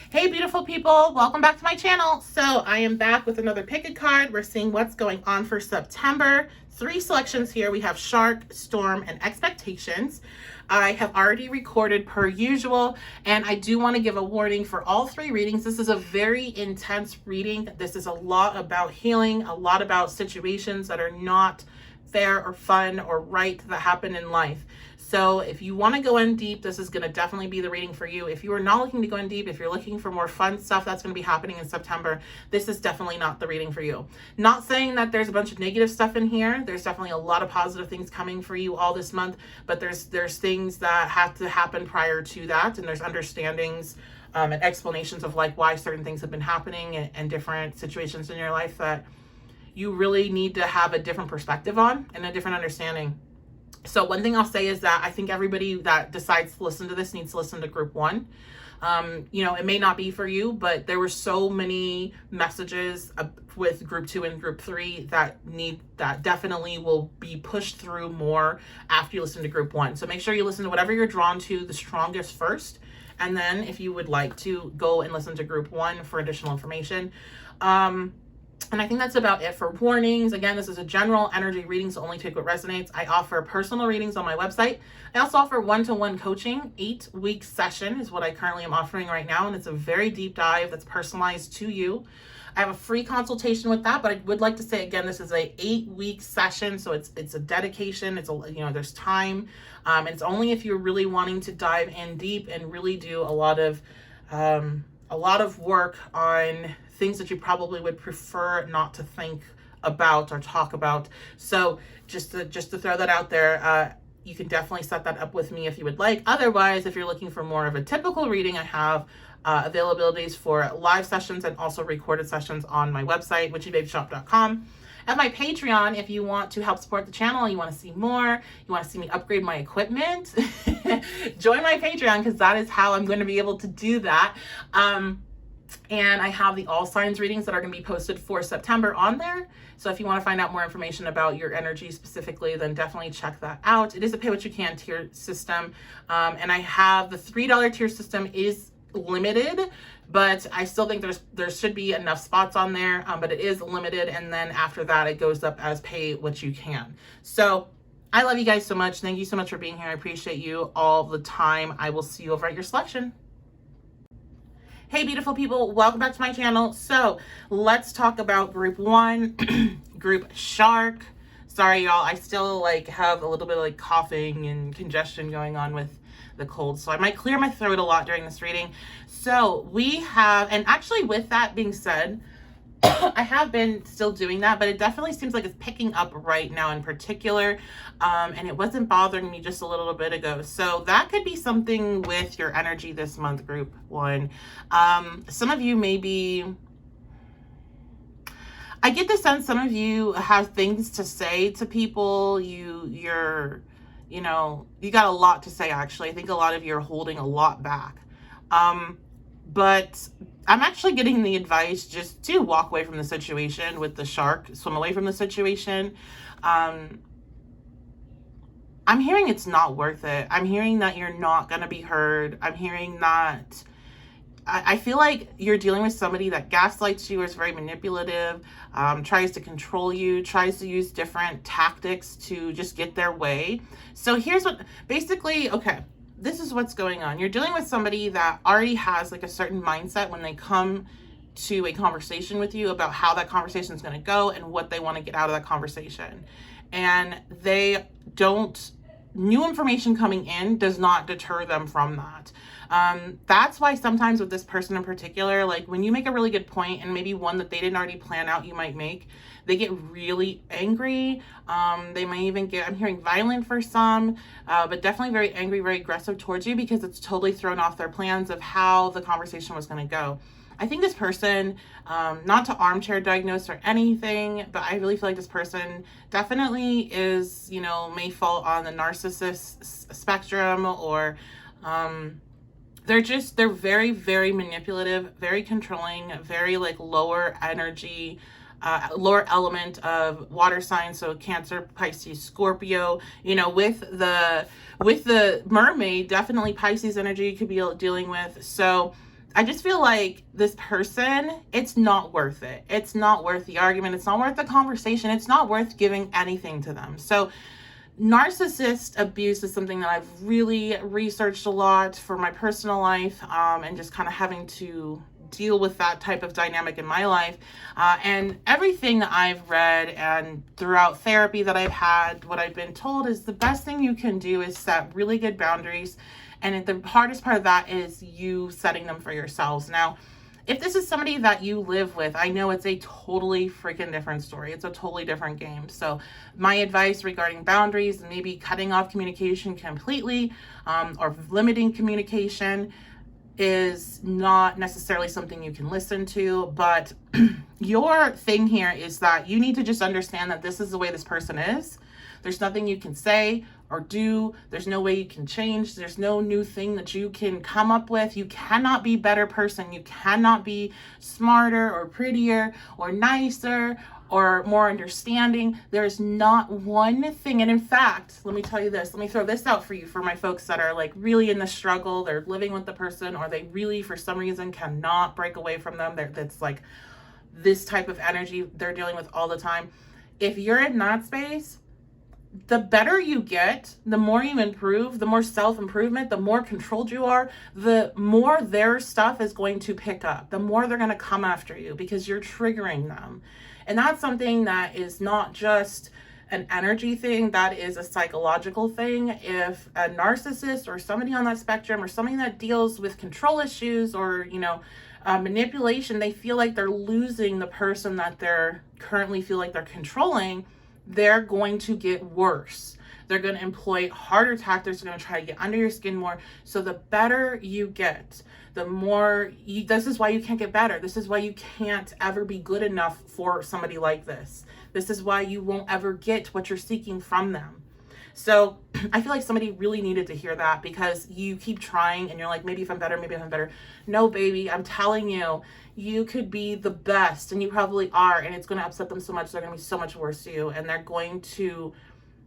Hey beautiful people, welcome back to my channel. So I am back with another pick a card. We're seeing what's going on for September. 3 selections here. We have Shark, Storm, and Expectations. I have already recorded per usual, and I do want to give a warning for all 3 readings. This is a very intense reading. This is a lot about healing, a lot about situations that are not fair or fun or right that happen in life. So if you want to go in deep, this is going to definitely be the reading for you. If you are not looking to go in deep, if you're looking for more fun stuff that's going to be happening in September, this is definitely not the reading for you. Not saying that there's a bunch of negative stuff in here. There's definitely a lot of positive things coming for you all this month, but there's things that have to happen prior to that, and there's understandings and explanations of like why certain things have been happening and different situations in your life that you really need to have a different perspective on and a different understanding. So one thing I'll say is that I think everybody that decides to listen to this needs to listen to group 1. It may not be for you, but there were so many messages with group 2 and group 3 that definitely will be pushed through more after you listen to group 1. So make sure you listen to whatever you're drawn to the strongest first. And then if you would like to go and listen to group 1 for additional information. And I think that's about it for warnings. Again, this is a general energy reading, so only take what resonates. I offer personal readings on my website. I also offer one-to-one coaching. 8-week session is what I currently am offering right now, and it's a very deep dive that's personalized to you. I have a free consultation with that, but I would like to say again, this is a 8-week session, so it's a dedication. It's there's time, and it's only if you're really wanting to dive in deep and really do a lot of work on things that you probably would prefer not to think about or talk about. So just to throw that out there, you can definitely set that up with me if you would like. Otherwise, if you're looking for more of a typical reading, I have availabilities for live sessions and also recorded sessions on my website, witchybabeshop.com. At my Patreon, if you want to help support the channel, you want to see more, you want to see me upgrade my equipment, join my Patreon, because that is how I'm going to be able to do that. And I have the all signs readings that are going to be posted for September on there. So if you want to find out more information about your energy specifically, then definitely check that out. It is a pay what you can tier system. And I have the $3 tier system is limited, but I still think there should be enough spots on there, but it is limited. And then after that, it goes up as pay what you can. So I love you guys so much. Thank you so much for being here. I appreciate you all the time. I will see you over at your selection. Hey beautiful people, welcome back to my channel. So let's talk about group 1, group Shark. Sorry y'all, I still have a little bit of coughing and congestion going on with the cold, so I might clear my throat a lot during this reading. So we have, and actually with that being said, I have been still doing that, but it definitely seems like it's picking up right now in particular, and it wasn't bothering me just a little bit ago. So that could be something with your energy this month, group 1. Some of you maybe, I get the sense some of you have things to say to people. You got a lot to say, actually. I think a lot of you are holding a lot back. But I'm actually getting the advice just to walk away from the situation with the Shark, swim away from the situation. I'm hearing it's not worth it. I'm hearing that you're not going to be heard. I'm hearing that I feel like you're dealing with somebody that gaslights you, is very manipulative, tries to control you, tries to use different tactics to just get their way. So here's what, basically, okay, this is what's going on. You're dealing with somebody that already has a certain mindset when they come to a conversation with you about how that conversation is going to go and what they want to get out of that conversation. And new information coming in does not deter them from that. That's why sometimes with this person in particular, when you make a really good point and maybe one that they didn't already plan out you might make, they get really angry. They might even get, I'm hearing violent for some, but definitely very angry, very aggressive towards you because it's totally thrown off their plans of how the conversation was going to go. I think this person, not to armchair diagnose or anything, but I really feel like this person definitely is, may fall on the narcissist spectrum, or they're very, very manipulative, very controlling, very lower energy, lower element of water signs, so Cancer, Pisces, Scorpio. With the mermaid, definitely Pisces energy you could be dealing with. So I just feel like this person, it's not worth it. It's not worth the argument. It's not worth the conversation. It's not worth giving anything to them. So narcissist abuse is something that I've really researched a lot for my personal life, and just kind of having to deal with that type of dynamic in my life. And everything that I've read and throughout therapy that I've had, what I've been told is the best thing you can do is set really good boundaries. And the hardest part of that is you setting them for yourselves. Now, if this is somebody that you live with, I know it's a totally freaking different story. It's a totally different game. So my advice regarding boundaries, maybe cutting off communication completely, or limiting communication, is not necessarily something you can listen to. But your thing here is that you need to just understand that this is the way this person is. There's nothing you can say or do. There's no way you can change. There's no new thing that you can come up with. You cannot be a better person. You cannot be smarter or prettier or nicer or more understanding. There's not one thing. And in fact, let me tell you this. Let me throw this out for you, for my folks that are like really in the struggle. They're living with the person, or they really, for some reason, cannot break away from them. That's like this type of energy they're dealing with all the time. If you're in that space, the better you get, the more you improve, the more self-improvement, the more controlled you are, the more their stuff is going to pick up, the more they're going to come after you because you're triggering them. And that's something that is not just an energy thing, that is a psychological thing. If a narcissist or somebody on that spectrum or somebody that deals with control issues or, manipulation, they feel like they're losing the person that they're currently feel like they're controlling, they're going to get worse. They're going to employ harder tactics. They're going to try to get under your skin more. So the better you get, the more this is why you can't get better. This is why you can't ever be good enough for somebody like this. This is why you won't ever get what you're seeking from them. So I feel like somebody really needed to hear that, because you keep trying and you're like, maybe if I'm better, maybe if I'm better. No, baby, I'm telling you, you could be the best, and you probably are, and it's going to upset them so much. They're going to be so much worse to you, and they're going to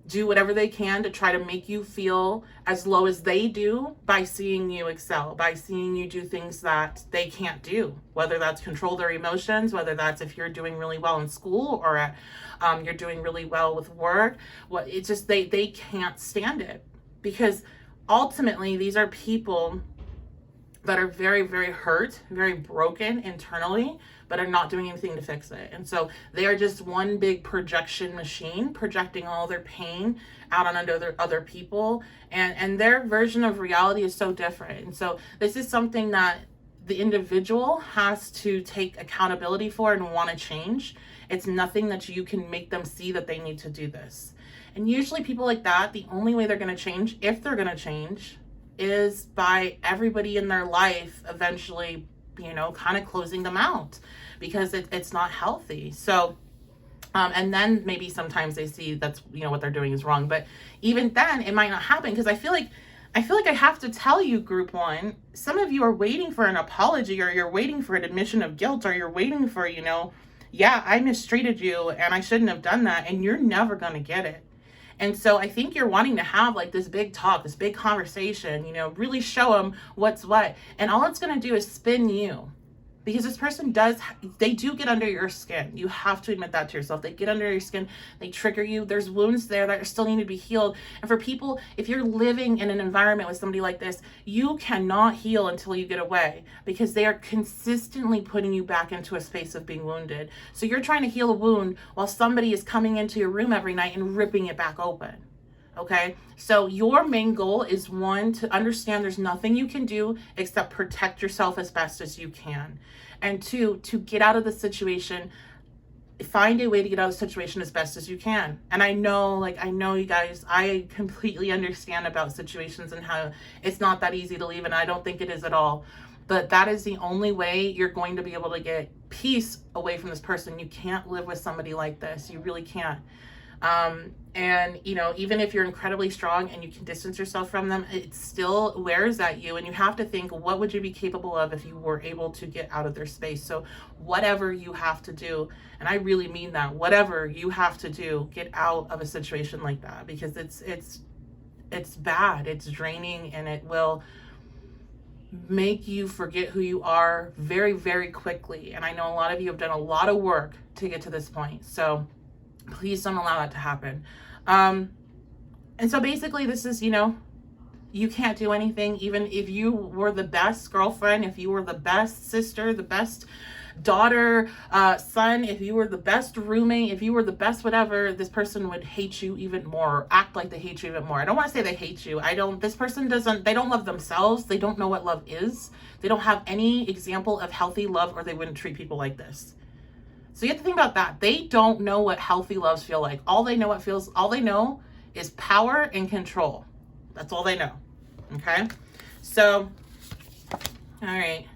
do whatever they can to try to make you feel as low as they do by seeing you excel, by seeing you do things that they can't do, whether that's control their emotions, whether that's if you're doing really well in school or at, you're doing really well with work. It's just they can't stand it, because ultimately these are people that are very, very hurt, very broken internally, but are not doing anything to fix it. And so they are just one big projection machine, projecting all their pain out on other people. And their version of reality is so different. And so this is something that the individual has to take accountability for and want to change. It's nothing that you can make them see that they need to do this. And usually people like that, the only way they're going to change, if they're going to change, is by everybody in their life eventually, kind of closing them out, because it's not healthy. So, and then maybe sometimes they see that's, what they're doing is wrong. But even then it might not happen, because I feel like I have to tell you, group one, some of you are waiting for an apology, or you're waiting for an admission of guilt, or you're waiting for, yeah, I mistreated you and I shouldn't have done that. And you're never going to get it. And so I think you're wanting to have like this big talk, this big conversation, really show them what's what. And all it's going to do is spin you, because this person they do get under your skin. You have to admit that to yourself. They get under your skin. They trigger you. There's wounds there that still need to be healed. And for people, if you're living in an environment with somebody like this, you cannot heal until you get away, because they are consistently putting you back into a space of being wounded. So you're trying to heal a wound while somebody is coming into your room every night and ripping it back open. Okay, so your main goal is, one, to understand there's nothing you can do except protect yourself as best as you can. And two, to get out of the situation, find a way to get out of the situation as best as you can. And I know you guys, I completely understand about situations and how it's not that easy to leave, and I don't think it is at all. But that is the only way you're going to be able to get peace away from this person. You can't live with somebody like this. You really can't. And even if you're incredibly strong and you can distance yourself from them, it still wears at you, and you have to think, what would you be capable of if you were able to get out of their space? So whatever you have to do, and I really mean that, whatever you have to do, get out of a situation like that, because it's bad, it's draining, and make you forget who you are very, very quickly. And I know a lot of you have done a lot of work to get to this point. So please don't allow that to happen. And so basically this is, you can't do anything. Even if you were the best girlfriend, if you were the best sister, the best daughter, son, if you were the best roommate, if you were the best whatever, this person would hate you even more, or act like they hate you even more. I don't want to say they hate you. This person they don't love themselves. They don't know what love is. They don't have any example of healthy love, or they wouldn't treat people like this. So you have to think about that. They don't know what healthy loves feel like. All they know is power and control. That's all they know. Okay. So, all right.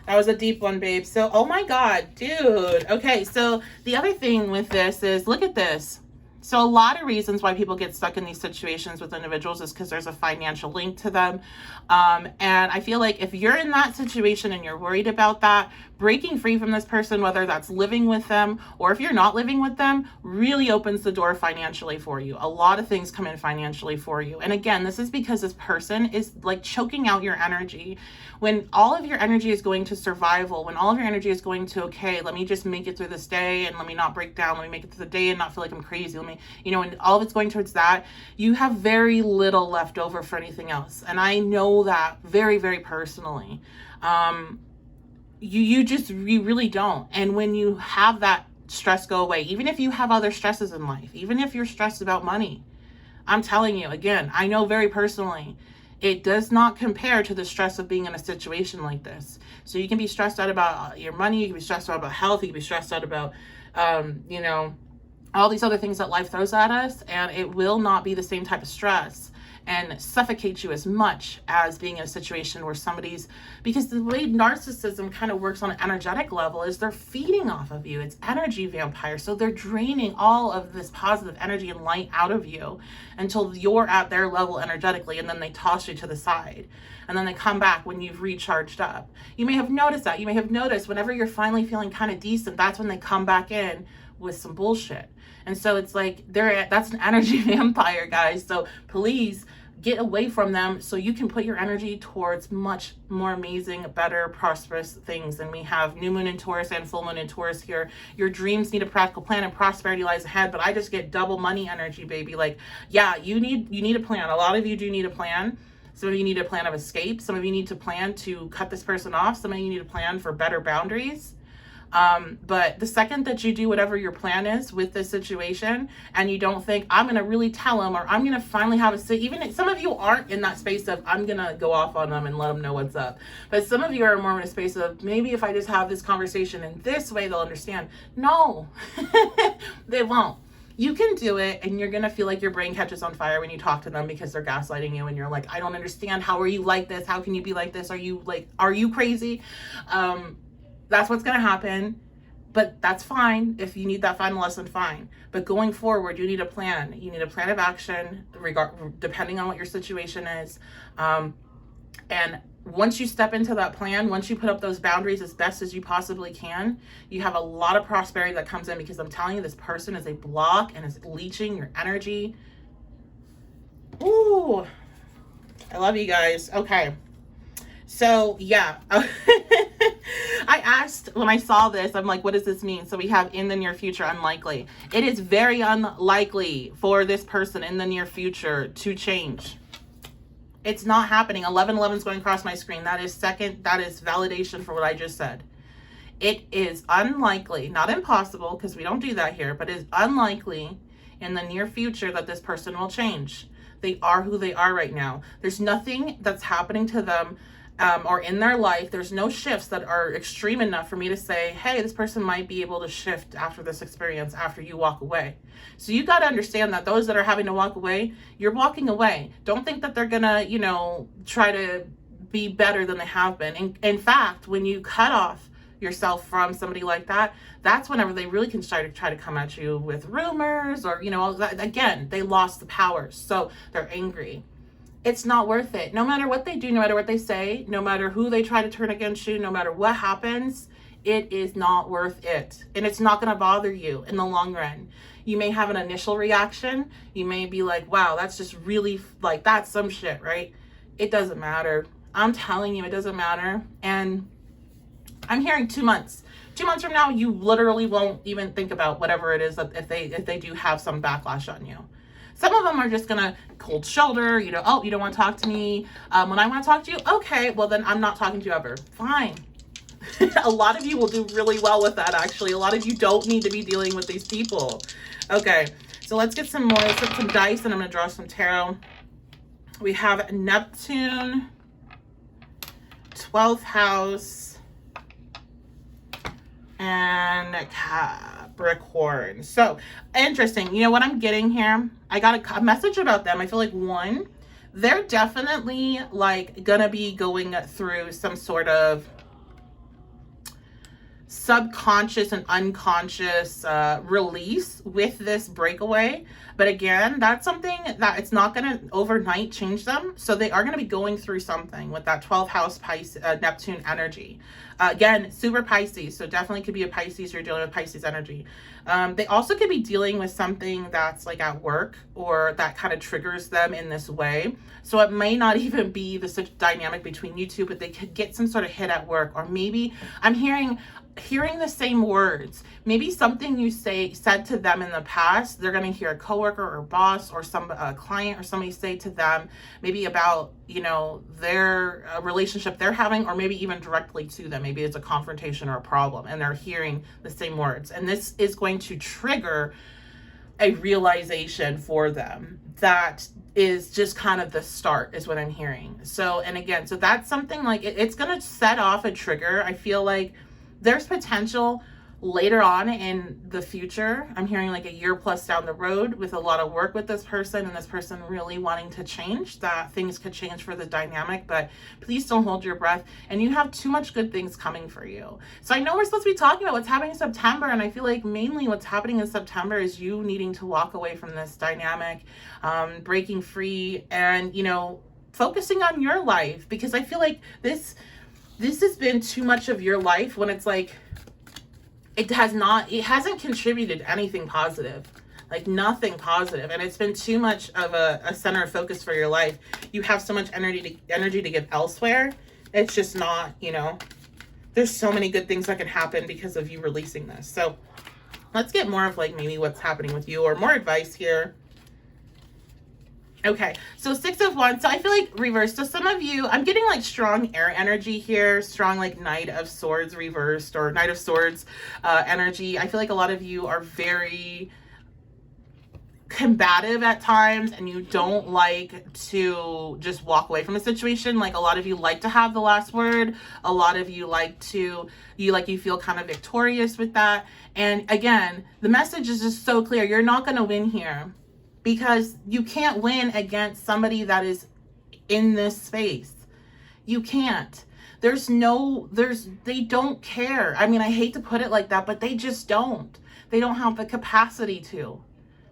That was a deep one, babe. So, oh my God, dude. Okay, so the other thing with this is, look at this. So a lot of reasons why people get stuck in these situations with individuals is because there's a financial link to them. And I feel like if you're in that situation and you're worried about that, breaking free from this person, whether that's living with them or if you're not living with them, really opens the door financially for you. A lot of things come in financially for you. And again, this is because this person is like choking out your energy. When all of your energy is going to survival, when all of your energy is going to, okay, let me just make it through this day and let me not break down, let me make it through the day and not feel like I'm crazy, and all of it's going towards that, you have very little left over for anything else. And I know that very, very personally. You really don't. And when you have that stress go away, even if you have other stresses in life, even if you're stressed about money, I'm telling you, again, I know very personally, it does not compare to the stress of being in a situation like this. So you can be stressed out about your money, you can be stressed out about health, you can be stressed out about, all these other things that life throws at us, and it will not be the same type of stress and suffocate you as much as being in a situation where because the way narcissism kind of works on an energetic level is they're feeding off of you. It's energy vampires. So they're draining all of this positive energy and light out of you until you're at their level energetically, and then they toss you to the side. And then they come back when you've recharged up. You may have noticed that. You may have noticed whenever you're finally feeling kind of decent, that's when they come back in with some bullshit. And so it's like that's an energy vampire, guys. So please get away from them so you can put your energy towards much more amazing, better, prosperous things. And we have new moon in Taurus and full moon in Taurus here. Your dreams need a practical plan and prosperity lies ahead, but I just get double money energy, baby. Like, yeah, you need a plan. A lot of you do need a plan. Some of you need a plan of escape. Some of you need to plan to cut this person off. Some of you need a plan for better boundaries. But the second that you do whatever your plan is with this situation and you don't think, I'm going to really tell them, or I'm going to finally have even some of you aren't in that space of, I'm going to go off on them and let them know what's up. But some of you are more in a space of, maybe if I just have this conversation in this way, they'll understand. No, they won't. You can do it, and you're going to feel like your brain catches on fire when you talk to them because they're gaslighting you and you're like, I don't understand. How are you like this? How can you be like this? Are you crazy? That's what's going to happen, but that's fine. If you need that final lesson, fine. But going forward, you need a plan. You need a plan of action, depending on what your situation is. And once you step into that plan, once you put up those boundaries as best as you possibly can, you have a lot of prosperity that comes in, because I'm telling you, this person is a block and is leeching your energy. Ooh, I love you guys. Okay. So yeah, I asked when I saw this, I'm like, what does this mean? So we have in the near future, unlikely. It is very unlikely for this person in the near future to change. It's not happening. 1111 is going across my screen. That is validation for what I just said. It is unlikely, not impossible, because we don't do that here, but it is unlikely in the near future that this person will change. They are who they are right now. There's nothing that's happening to them or in their life. There's no shifts that are extreme enough for me to say, hey, this person might be able to shift after this experience, after you walk away. So you got to understand that those that are having to walk away, you're walking away. Don't think that they're gonna, try to be better than they have been. In fact, when you cut off yourself from somebody like that, that's whenever they really can try to come at you with rumors or, again, they lost the power. So they're angry. It's not worth it. No matter what they do, no matter what they say, no matter who they try to turn against you, no matter what happens, it is not worth it. And it's not going to bother you in the long run. You may have an initial reaction. You may be like, wow, that's just really that's some shit, right? It doesn't matter. I'm telling you, it doesn't matter. And I'm hearing 2 months. 2 months from now, you literally won't even think about whatever it is that if they do have some backlash on you. Some of them are just gonna cold shoulder, you know, oh, you don't want to talk to me. When I want to talk to you, okay, well then I'm not talking to you ever. Fine. A lot of you will do really well with that, actually. A lot of you don't need to be dealing with these people. Okay, so let's get some more. Let's get some dice, and I'm going to draw some tarot. We have Neptune, 12th house, and Capricorn. So, interesting. You know what I'm getting here? I got a message about them. I feel like, one, they're definitely, like, going to be going through some sort of subconscious and unconscious release with this breakaway. But again, that's something that it's not going to overnight change them. So they are going to be going through something with that 12th house Pisces, Neptune energy. Again, super Pisces. So definitely could be a Pisces. You're dealing with Pisces energy. They also could be dealing with something that's like at work or that kind of triggers them in this way. So it may not even be the such dynamic between you two, but they could get some sort of hit at work. Or maybe I'm hearing the same words. Maybe something you said to them in the past, they're going to hear a coworker or boss or some client or somebody say to them, maybe about, you know, their relationship they're having, or maybe even directly to them. Maybe it's a confrontation or a problem, and they're hearing the same words. And this is going to trigger a realization for them that is just kind of the start, is what I'm hearing. So, and again, so that's something like it's going to set off a trigger. I feel like there's potential later on in the future. I'm hearing like a year plus down the road with a lot of work with this person and this person really wanting to change, that things could change for the dynamic. But please don't hold your breath, and you have too much good things coming for you. So I know we're supposed to be talking about what's happening in September, and I feel like mainly what's happening in September is you needing to walk away from this dynamic, breaking free, and, you know, focusing on your life, because I feel like this has been too much of your life when it's like it hasn't contributed anything positive, like nothing positive, and it's been too much of a center of focus for your life. You have so much energy to give elsewhere. It's just not, you know, there's so many good things that can happen because of you releasing this. So let's get more of like maybe what's happening with you, or more advice here. Okay, so 6 of Wands. So I feel like reversed. So some of you, I'm getting like strong air energy here, strong like Knight of Swords reversed, or Knight of Swords energy. I feel like a lot of you are very combative at times, and you don't like to just walk away from a situation. Like a lot of you like to have the last word. A lot of you like to, you feel kind of victorious with that. And again, the message is just so clear. You're not going to win here, because you can't win against somebody that is in this space. You can't. They don't care. I mean, I hate to put it like that, but they just don't. They don't have the capacity to.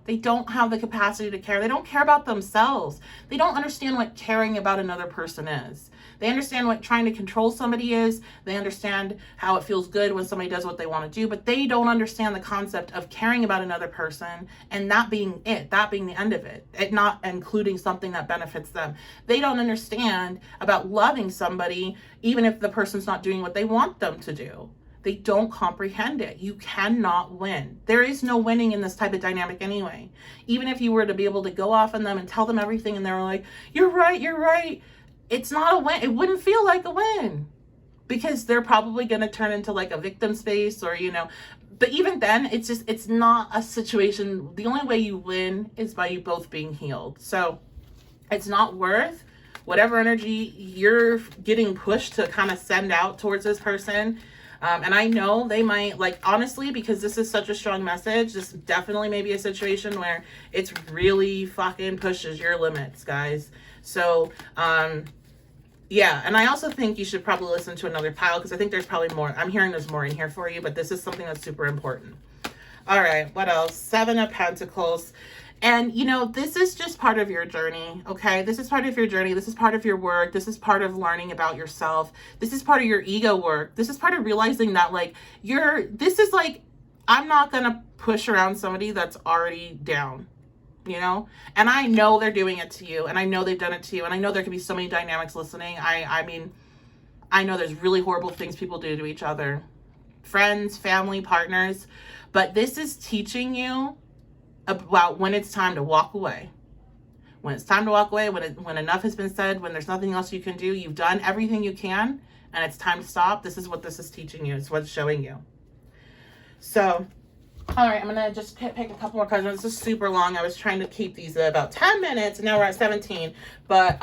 They don't have the capacity to care. They don't care about themselves. They don't understand what caring about another person is. They understand what trying to control somebody is. They understand how it feels good when somebody does what they want to do, but they don't understand the concept of caring about another person and that being it, that being the end of it, not including something that benefits them. They don't understand about loving somebody even if the person's not doing what they want them to do. They don't comprehend it. You cannot win. There is no winning in this type of dynamic anyway. Even if you were to be able to go off on them and tell them everything and they were like, you're right. It's not a win. It wouldn't feel like a win, because they're probably going to turn into like a victim space, or, you know, but even then it's not a situation. The only way you win is by you both being healed. So it's not worth whatever energy you're getting pushed to kind of send out towards this person. And I know they might, like, honestly, because this is such a strong message, this definitely may be a situation where it's really fucking pushes your limits, guys. So, yeah. And I also think you should probably listen to another pile, because I think there's probably more. I'm hearing there's more in here for you, but this is something that's super important. All right. What else? 7 of Pentacles. And, you know, this is just part of your journey, okay? This is part of your journey. This is part of your work. This is part of learning about yourself. This is part of your ego work. This is part of realizing that, like, this is like, I'm not going to push around somebody that's already down. you know? And I know they're doing it to you, and I know they've done it to you, and I know there could be so many dynamics listening. I mean, I know there's really horrible things people do to each other, friends, family, partners, but this is teaching you about when it's time to walk away. When it's time to walk away, when enough has been said, when there's nothing else you can do, you've done everything you can, and it's time to stop. This is what this is teaching you. It's what's showing you. So, all right, I'm going to just pick a couple more cards. This is super long. I was trying to keep these at about 10 minutes, and now we're at 17. But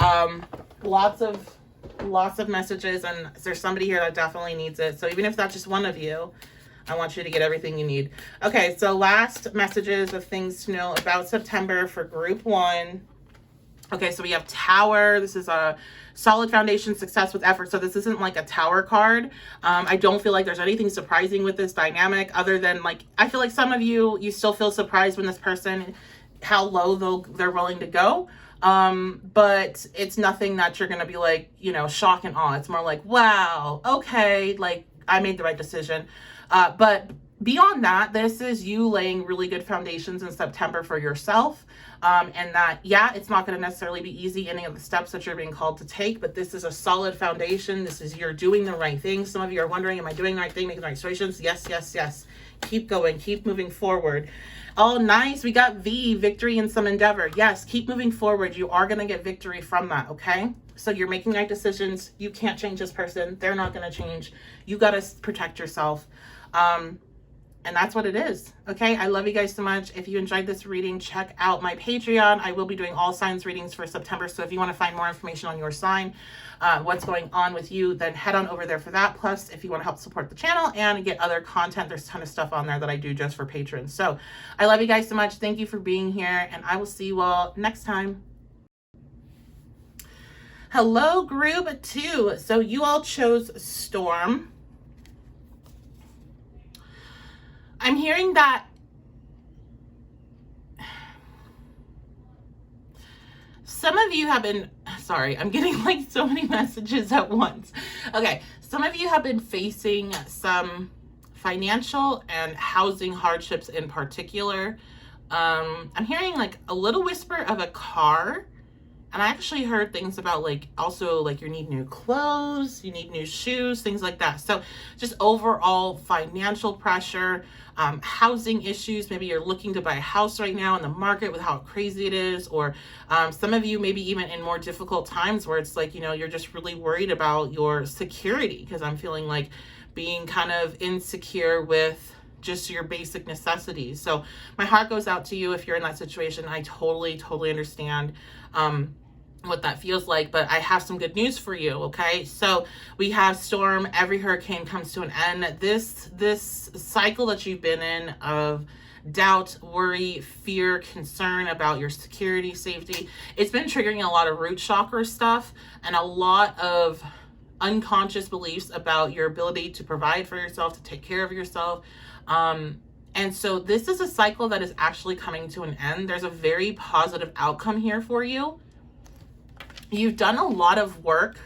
lots of messages, and there's somebody here that definitely needs it. So even if that's just one of you, I want you to get everything you need. Okay, so last messages of things to know about September for group 1. Okay, so we have Tower. This is a solid foundation, success with effort. So this isn't like a Tower card. I don't feel like there's anything surprising with this dynamic other than, like, I feel like some of you still feel surprised when this person, how low they're willing to go. But it's nothing that you're going to be like, you know, shock and awe. It's more like, wow, okay, like I made the right decision. But beyond that, this is you laying really good foundations in September for yourself. And that, yeah, it's not going to necessarily be easy, any of the steps that you're being called to take, but this is a solid foundation. This is you're doing the right thing. Some of you are wondering, am I doing the right thing, making the right choices? Yes, yes, yes. Keep going, keep moving forward. Oh, nice. We got victory in some endeavor. Yes, keep moving forward. You are going to get victory from that, okay? So you're making right decisions. You can't change this person. They're not going to change. You got to protect yourself. And that's what it is. Okay. I love you guys so much. If you enjoyed this reading, check out my Patreon. I will be doing all signs readings for September. So if you want to find more information on your sign, what's going on with you, then head on over there for that. Plus, if you want to help support the channel and get other content, there's a ton of stuff on there that I do just for patrons. So I love you guys so much. Thank you for being here, and I will see you all next time. Hello, group 2. So you all chose Storm. I'm hearing that some of you have been, sorry, I'm getting like so many messages at once. Okay, some of you have been facing some financial and housing hardships in particular. I'm hearing like a little whisper of a car. And I actually heard things about like also like you need new clothes, you need new shoes, things like that. So just overall financial pressure, housing issues. Maybe you're looking to buy a house right now in the market with how crazy it is. Or some of you maybe even in more difficult times where it's like, you know, you're just really worried about your security, because I'm feeling like being kind of insecure with just your basic necessities. So my heart goes out to you if you're in that situation. I totally understand what that feels like, but I have some good news for you. Okay, so we have Storm. Every hurricane comes to an end. This cycle that you've been in of doubt, worry, fear, concern about your security, safety, it's been triggering a lot of root chakra stuff and a lot of unconscious beliefs about your ability to provide for yourself, to take care of yourself. And so this is a cycle that is actually coming to an end. There's a very positive outcome here for you. You've done a lot of work.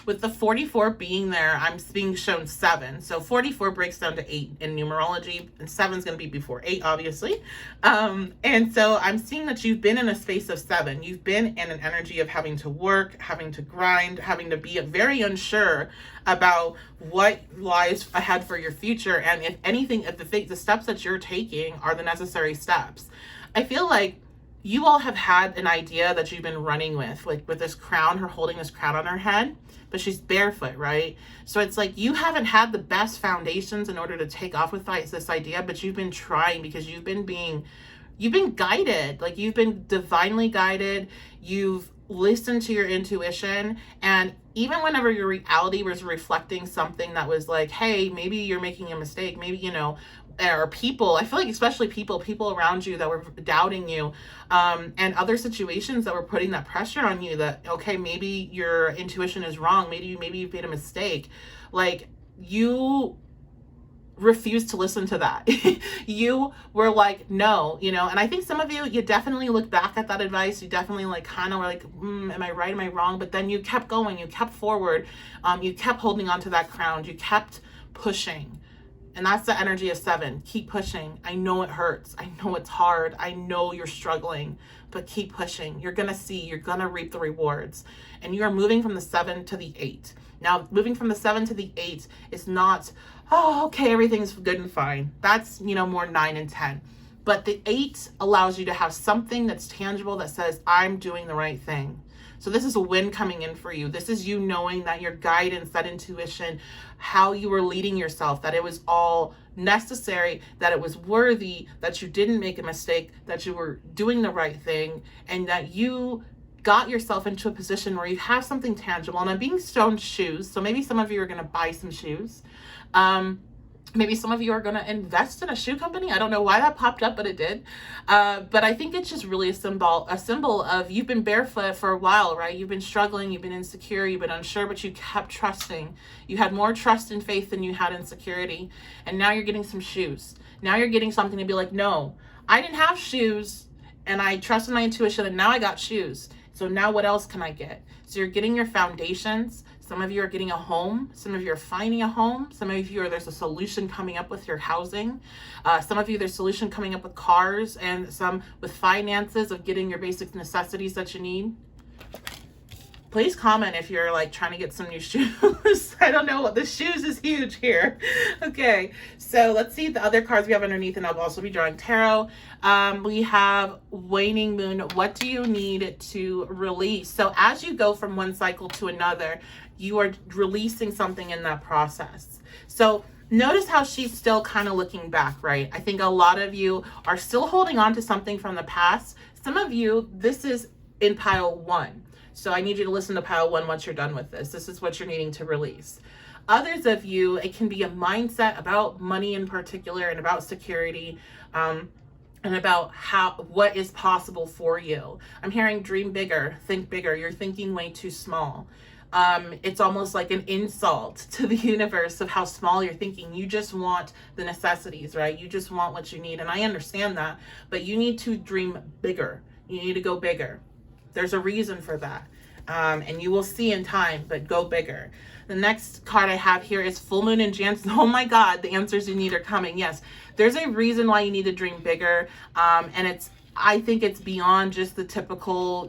With the 44 being there, I'm being shown 7. So 44 breaks down to 8 in numerology, and 7 is going to be before 8, obviously. And so I'm seeing that you've been in a space of 7. You've been in an energy of having to work, having to grind, having to be very unsure about what lies ahead for your future. And if anything, if the steps that you're taking are the necessary steps. I feel like you all have had an idea that you've been running with, like with this crown, her holding this crown on her head, but she's barefoot, right? So it's like you haven't had the best foundations in order to take off with this idea, but you've been trying because you've been guided, like you've been divinely guided. You've listened to your intuition, and even whenever your reality was reflecting something that was like, hey, maybe you're making a mistake, maybe, you know, or people, I feel like especially people around you that were doubting you, and other situations that were putting that pressure on you that, okay, maybe your intuition is wrong, maybe you've made a mistake. Like, you refused to listen to that. You were like, no, you know. And I think some of you definitely look back at that advice. You definitely like kind of were like, am I right, am I wrong? But then you kept going, you kept forward, you kept holding on to that crown, you kept pushing. And that's the energy of 7. Keep pushing. I know it hurts. I know it's hard. I know you're struggling, but keep pushing. You're going to see, you're going to reap the rewards. And you are moving from the 7 to the 8. Now, moving from the 7 to the 8 is not, oh, okay, everything's good and fine. That's, more 9 and 10. But the 8 allows you to have something that's tangible that says, I'm doing the right thing. So this is a win coming in for you. This is you knowing that your guidance, that intuition, how you were leading yourself, that it was all necessary, that it was worthy, that you didn't make a mistake, that you were doing the right thing, and that you got yourself into a position where you have something tangible. And I'm being shown shoes. So maybe some of you are going to buy some shoes. Maybe some of you are going to invest in a shoe company. I don't know why that popped up, but it did. But I think it's just really a symbol of you've been barefoot for a while, right? You've been struggling, you've been insecure, you've been unsure, but you kept trusting. You had more trust and faith than you had insecurity. And now you're getting some shoes. Now you're getting something to be like, no, I didn't have shoes and I trusted my intuition and now I got shoes. So now what else can I get? So you're getting your foundations. Some of you are getting a home. Some of you are finding a home. Some of you there's a solution coming up with your housing. Some of you, there's a solution coming up with cars, and some with finances of getting your basic necessities that you need. Please comment if you're like trying to get some new shoes. I don't know what the shoes is huge here. Okay, so let's see the other cards we have underneath, and I'll also be drawing tarot. We have waning moon. What do you need to release? So as you go from one cycle to another, you are releasing something in that process. So notice how she's still kind of looking back, right? I think a lot of you are still holding on to something from the past. Some of you, this is in pile 1. So I need you to listen to pile 1 once you're done with this. This is what you're needing to release. Others of you, it can be a mindset about money in particular and about security, and about what is possible for you. I'm hearing dream bigger, think bigger. You're thinking way too small. It's almost like an insult to the universe of how small you're thinking. You just want the necessities, right? You just want what you need. And I understand that, but you need to dream bigger. You need to go bigger. There's a reason for that. And you will see in time, but go bigger. The next card I have here is full moon in Jansen. Oh my God, the answers you need are coming. Yes, there's a reason why you need to dream bigger. And I think it's beyond just the typical,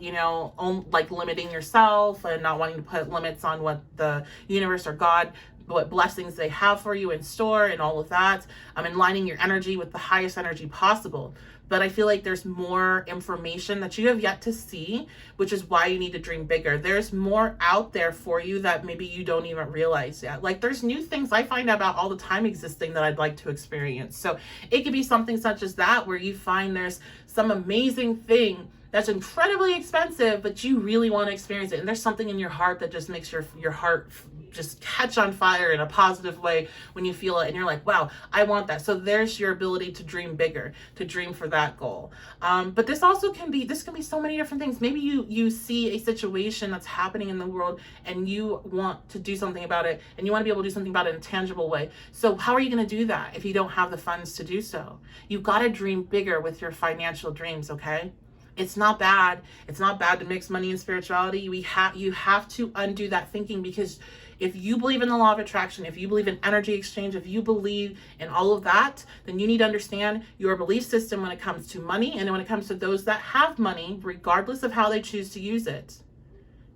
like limiting yourself and not wanting to put limits on what the universe or God, what blessings they have for you in store and all of that. And aligning your energy with the highest energy possible. But I feel like there's more information that you have yet to see, which is why you need to dream bigger. There's more out there for you that maybe you don't even realize yet. Like there's new things I find out about all the time existing that I'd like to experience. So it could be something such as that, where you find there's some amazing thing that's incredibly expensive, but you really want to experience it. And there's something in your heart that just makes your heart just catch on fire in a positive way when you feel it. And you're like, wow, I want that. So there's your ability to dream bigger, to dream for that goal. But this also can be so many different things. Maybe you see a situation that's happening in the world and you want to do something about it, and you want to be able to do something about it in a tangible way. So how are you going to do that if you don't have the funds to do so? You've got to dream bigger with your financial dreams, okay? It's not bad. It's not bad to mix money and spirituality. You have to undo that thinking, because if you believe in the law of attraction, if you believe in energy exchange, if you believe in all of that, then you need to understand your belief system when it comes to money and when it comes to those that have money, regardless of how they choose to use it.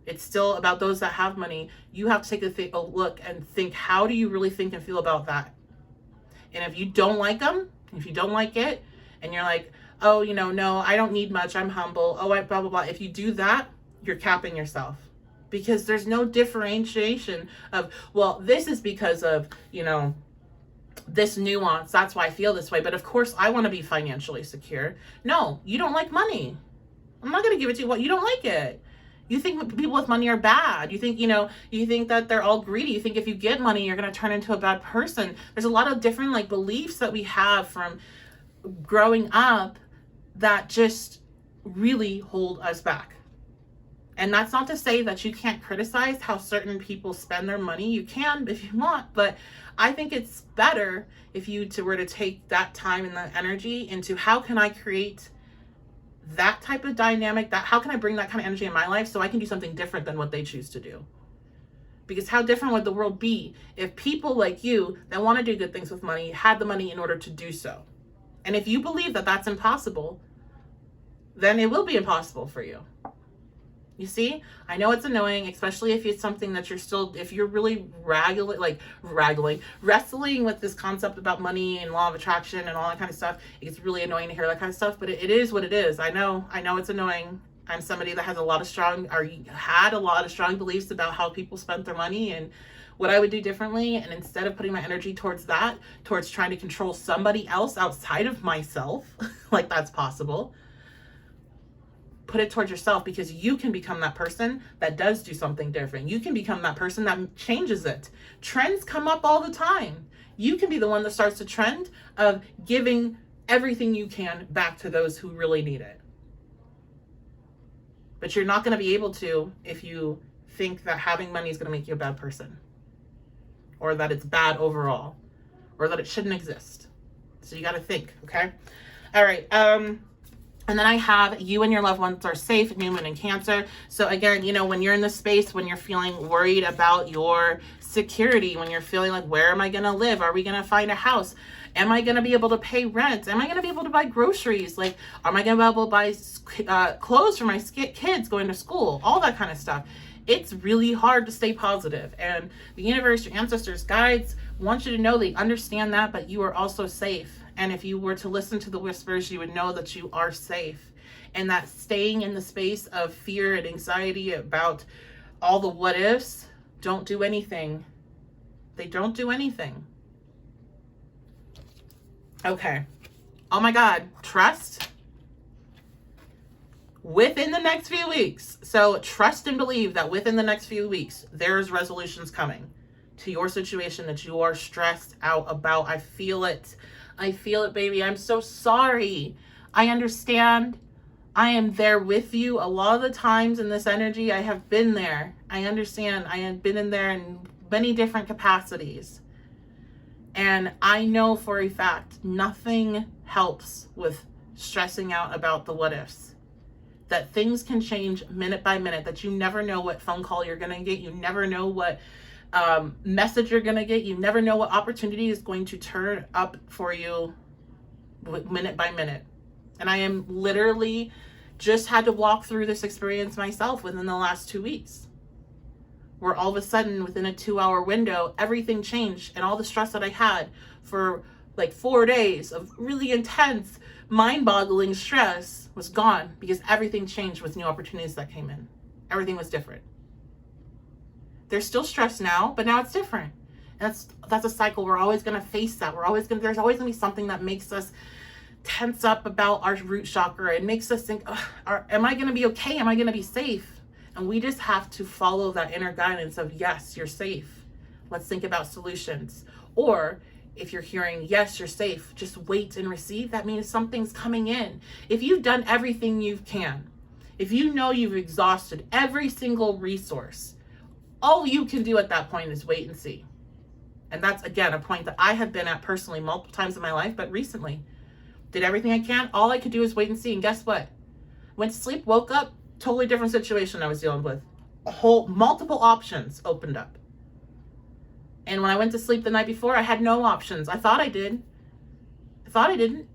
It's still about those that have money. You have to take a look and think, how do you really think and feel about that? And if you don't like them, if you don't like it, and you're like, oh, no, I don't need much, I'm humble, blah, blah, blah. If you do that, you're capping yourself, because there's no differentiation of, well, this is because of, this nuance. That's why I feel this way. But of course, I want to be financially secure. No, you don't like money. I'm not going to give it to you. What? You don't like it. You think people with money are bad. You think, you think that they're all greedy. You think if you get money, you're going to turn into a bad person. There's a lot of different beliefs that we have from growing up that just really hold us back. And that's not to say that you can't criticize how certain people spend their money. You can if you want, but I think it's better if you were to take that time and that energy into, how can I create that type of dynamic, how can I bring that kind of energy in my life so I can do something different than what they choose to do? Because how different would the world be if people like you that want to do good things with money had the money in order to do so? And if you believe that that's impossible, then it will be impossible for you. You see, I know it's annoying, especially if it's something that if you're really wrestling with this concept about money and law of attraction and all that kind of stuff. It's really annoying to hear that kind of stuff, but it is what it is. I know it's annoying. I'm somebody that had a lot of strong beliefs about how people spent their money and what I would do differently. And instead of putting my energy towards trying to control somebody else outside of myself, like that's possible, put it towards yourself, because you can become that person that does do something different. You can become that person that changes it. Trends come up all the time. You can be the one that starts the trend of giving everything you can back to those who really need it. But you're not going to be able to if you think that having money is going to make you a bad person, or that it's bad overall, or that it shouldn't exist. So you got to think, okay? All right. And then I have you and your loved ones are safe, New Moon and Cancer. So again, when you're in this space, when you're feeling worried about your security, when you're feeling like, where am I going to live? Are we going to find a house? Am I going to be able to pay rent? Am I going to be able to buy groceries? Like, am I going to be able to buy clothes for my kids going to school? All that kind of stuff. It's really hard to stay positive. And the universe, your ancestors, guides want you to know they understand that, but you are also safe. And if you were to listen to the whispers, you would know that you are safe. And that staying in the space of fear and anxiety about all the what ifs don't do anything. They don't do anything. Okay. Oh my God. Trust within the next few weeks. So trust and believe that within the next few weeks, there's resolutions coming to your situation that you are stressed out about. I feel it. I feel it, baby. I'm so sorry. I understand. I am there with you. A lot of the times in this energy, I have been there. I understand. I have been in there in many different capacities. And I know for a fact, nothing helps with stressing out about the what ifs. That things can change minute by minute, that you never know what phone call you're going to get. You never know what message you're going to get. You never know what opportunity is going to turn up for you minute by minute. And I am literally just had to walk through this experience myself within the last 2 weeks, where all of a sudden within a 2-hour window, everything changed, and all the stress that I had for like 4 days of really intense, mind-boggling stress was gone, because everything changed with new opportunities that came in. Everything was different. There's still stress now, but now it's different. And that's a cycle. We're always going to face that. There's always going to be something that makes us tense up about our root chakra. It makes us think, am I going to be okay? Am I going to be safe? And we just have to follow that inner guidance of, yes, you're safe. Let's think about solutions. Or if you're hearing, yes, you're safe, just wait and receive. That means something's coming in. If you've done everything you can, if you know you've exhausted every single resource, all you can do at that point is wait and see. And that's, again, a point that I have been at personally multiple times in my life, but recently did everything I can. All I could do is wait and see. And guess what? Went to sleep, woke up, totally different situation I was dealing with. Multiple options opened up. And when I went to sleep the night before, I had no options. I thought I did. I thought I didn't.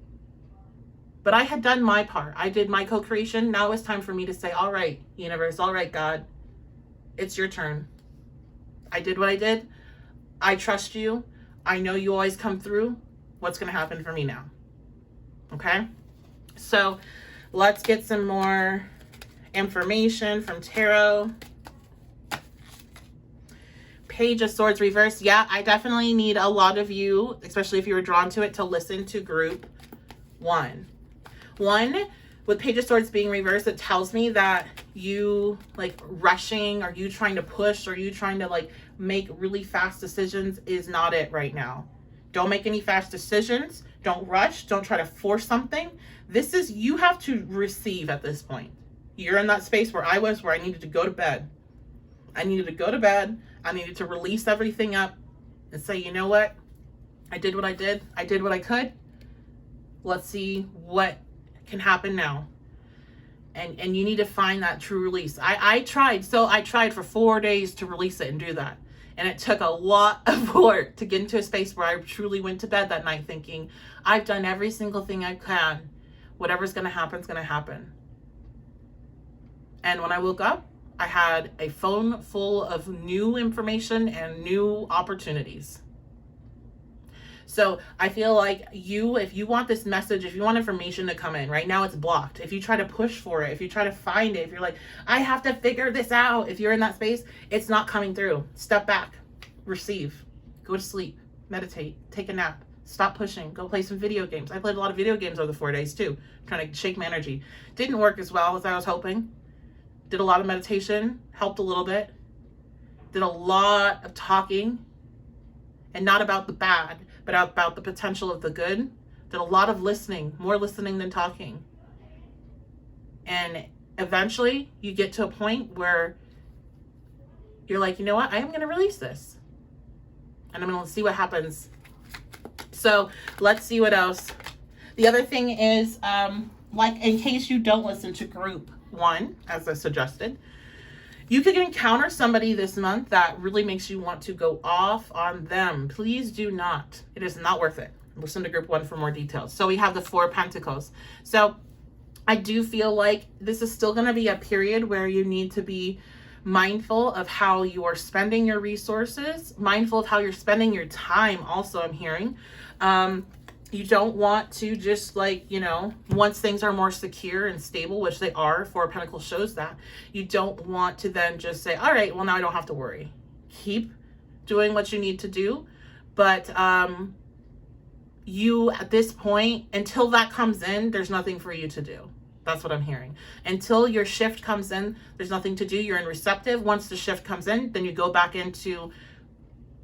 But I had done my part. I did my co-creation. Now it's time for me to say, all right, universe, all right, God, it's your turn. I did what I did. I trust you. I know you always come through. What's going to happen for me now? Okay? So let's get some more information from Tarot. Page of Swords reverse. Yeah, I definitely need a lot of you, especially if you were drawn to it, to listen to group 1. With Page of Swords being reversed, it tells me that you like rushing, or you trying to push, or you trying to like make really fast decisions is not it right now. Don't make any fast decisions. Don't rush. Don't try to force something. You have to receive at this point. You're in that space where I was, where I needed to go to bed. I needed to release everything up and say, you know what? I did what I did. I did what I could. Let's see what can happen now. And you need to find that true release. I tried for 4 days to release it and do that. And it took a lot of work to get into a space where I truly went to bed that night thinking, I've done every single thing I can. Whatever's going to happen is going to happen. And when I woke up, I had a phone full of new information and new opportunities. So I feel like if you want this message, if you want information to come in, right now it's blocked. If you try to push for it, if you try to find it, if you're like, I have to figure this out, if you're in that space, it's not coming through. Step back, receive, go to sleep, meditate, take a nap, stop pushing, go play some video games. I played a lot of video games over the 4 days too, trying to shake my energy. Didn't work as well as I was hoping. Did a lot of meditation, helped a little bit. Did a lot of talking, and not about the bad, but about the potential of the good. Did a lot of listening, more listening than talking. And eventually you get to a point where you're like, you know what? I am going to release this. And I'm going to see what happens. So let's see what else. The other thing is, like in case you don't listen to group 1, as I suggested, you could encounter somebody this month that really makes you want to go off on them. Please do not. It is not worth it. Listen to group 1 for more details. So we have the 4 of Pentacles. So I do feel like this is still going to be a period where you need to be mindful of how you are spending your resources, mindful of how you're spending your time also, I'm hearing. You don't want to just once things are more secure and stable, which they are, 4 of Pentacles shows that, you don't want to then just say, all right, well, now I don't have to worry. Keep doing what you need to do. But you, at this point, until that comes in, there's nothing for you to do. That's what I'm hearing. Until your shift comes in, there's nothing to do. You're in receptive. Once the shift comes in, then you go back into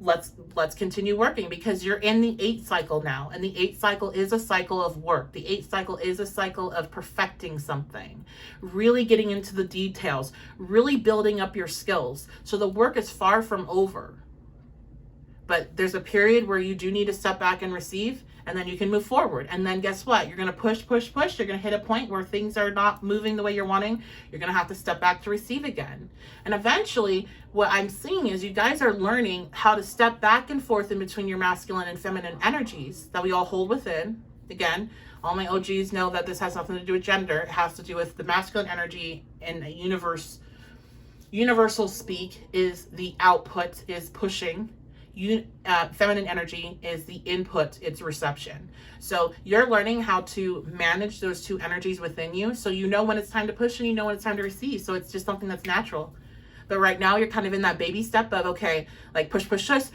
let's continue working, because you're in the 8th cycle now. And the 8th cycle is a cycle of work. The 8th cycle is a cycle of perfecting something, really getting into the details, really building up your skills. So the work is far from over. But there's a period where you do need to step back and receive, and then you can move forward. And then guess what? You're going to push. You're going to hit a point where things are not moving the way you're wanting. You're going to have to step back to receive again. And eventually, what I'm seeing is you guys are learning how to step back and forth in between your masculine and feminine energies that we all hold within. Again, all my OGs know that this has nothing to do with gender. It has to do with the masculine energy in the universe. Universal speak is the output, is pushing. Feminine energy is the input, it's reception. So you're learning how to manage those 2 energies within you, so you know when it's time to push and you know when it's time to receive. So it's just something that's natural. But right now you're kind of in that baby step of, okay, like push. It's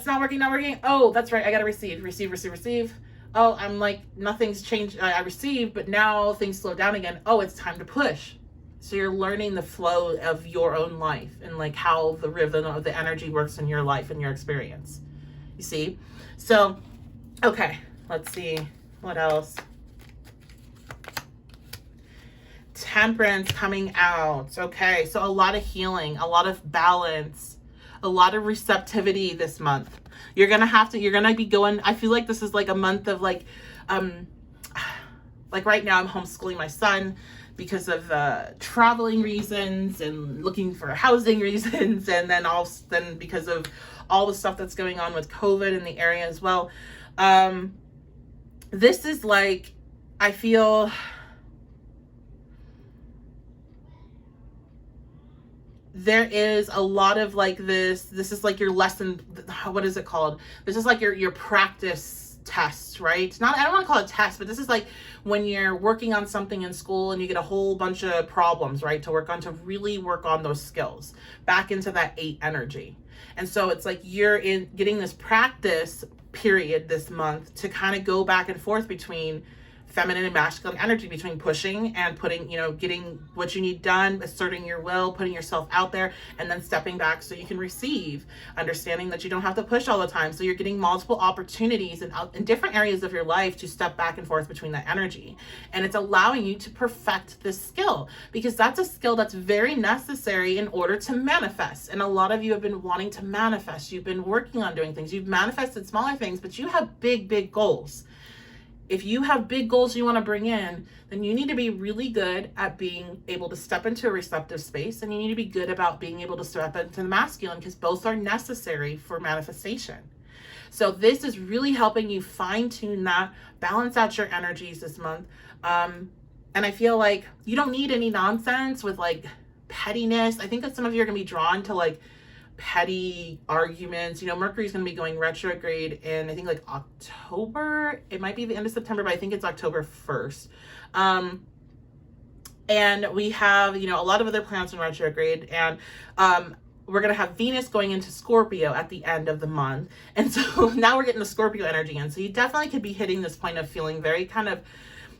not working. Oh, that's right, I gotta receive. Oh, I'm like, nothing's changed. I received, but now things slow down again. Oh, it's time to push. So you're learning the flow of your own life and like how the rhythm of the energy works in your life and your experience. You see? So, okay, let's see what else. Temperance coming out. Okay, so a lot of healing, a lot of balance, a lot of receptivity this month. You're going to be going, I feel like this is like a month of like right now I'm homeschooling my son because of traveling reasons and looking for housing reasons, and then because of all the stuff that's going on with COVID in the area as well. This is like, I feel there is a lot of like this is like your lesson, what is it called? This is like your practice test, right? I don't want to call it test, but this is like when you're working on something in school and you get a whole bunch of problems, right, to work on, to really work on those skills back into that 8 energy. And so it's like you're getting this practice period this month to kind of go back and forth between feminine and masculine energy, between pushing and putting, getting what you need done, asserting your will, putting yourself out there, and then stepping back so you can receive, understanding that you don't have to push all the time. So you're getting multiple opportunities in different areas of your life to step back and forth between that energy. And it's allowing you to perfect this skill, because that's a skill that's very necessary in order to manifest. And a lot of you have been wanting to manifest. You've been working on doing things. You've manifested smaller things, but you have big, big goals. if you have big goals you want to bring in, then you need to be really good at being able to step into a receptive space, and you need to be good about being able to step into the masculine, because both are necessary for manifestation. So this is really helping you fine tune that, balance out your energies this month. And I feel like you don't need any nonsense with like pettiness. I think that some of you are going to be drawn to like petty arguments. You know, Mercury's going to be going retrograde in, I think, like October. It might be the end of September, but I think it's October 1st. And we have, you know, a lot of other planets in retrograde, and we're going to have Venus going into Scorpio at the end of the month. And so now we're getting the Scorpio energy in. So you definitely could be hitting this point of feeling very kind of,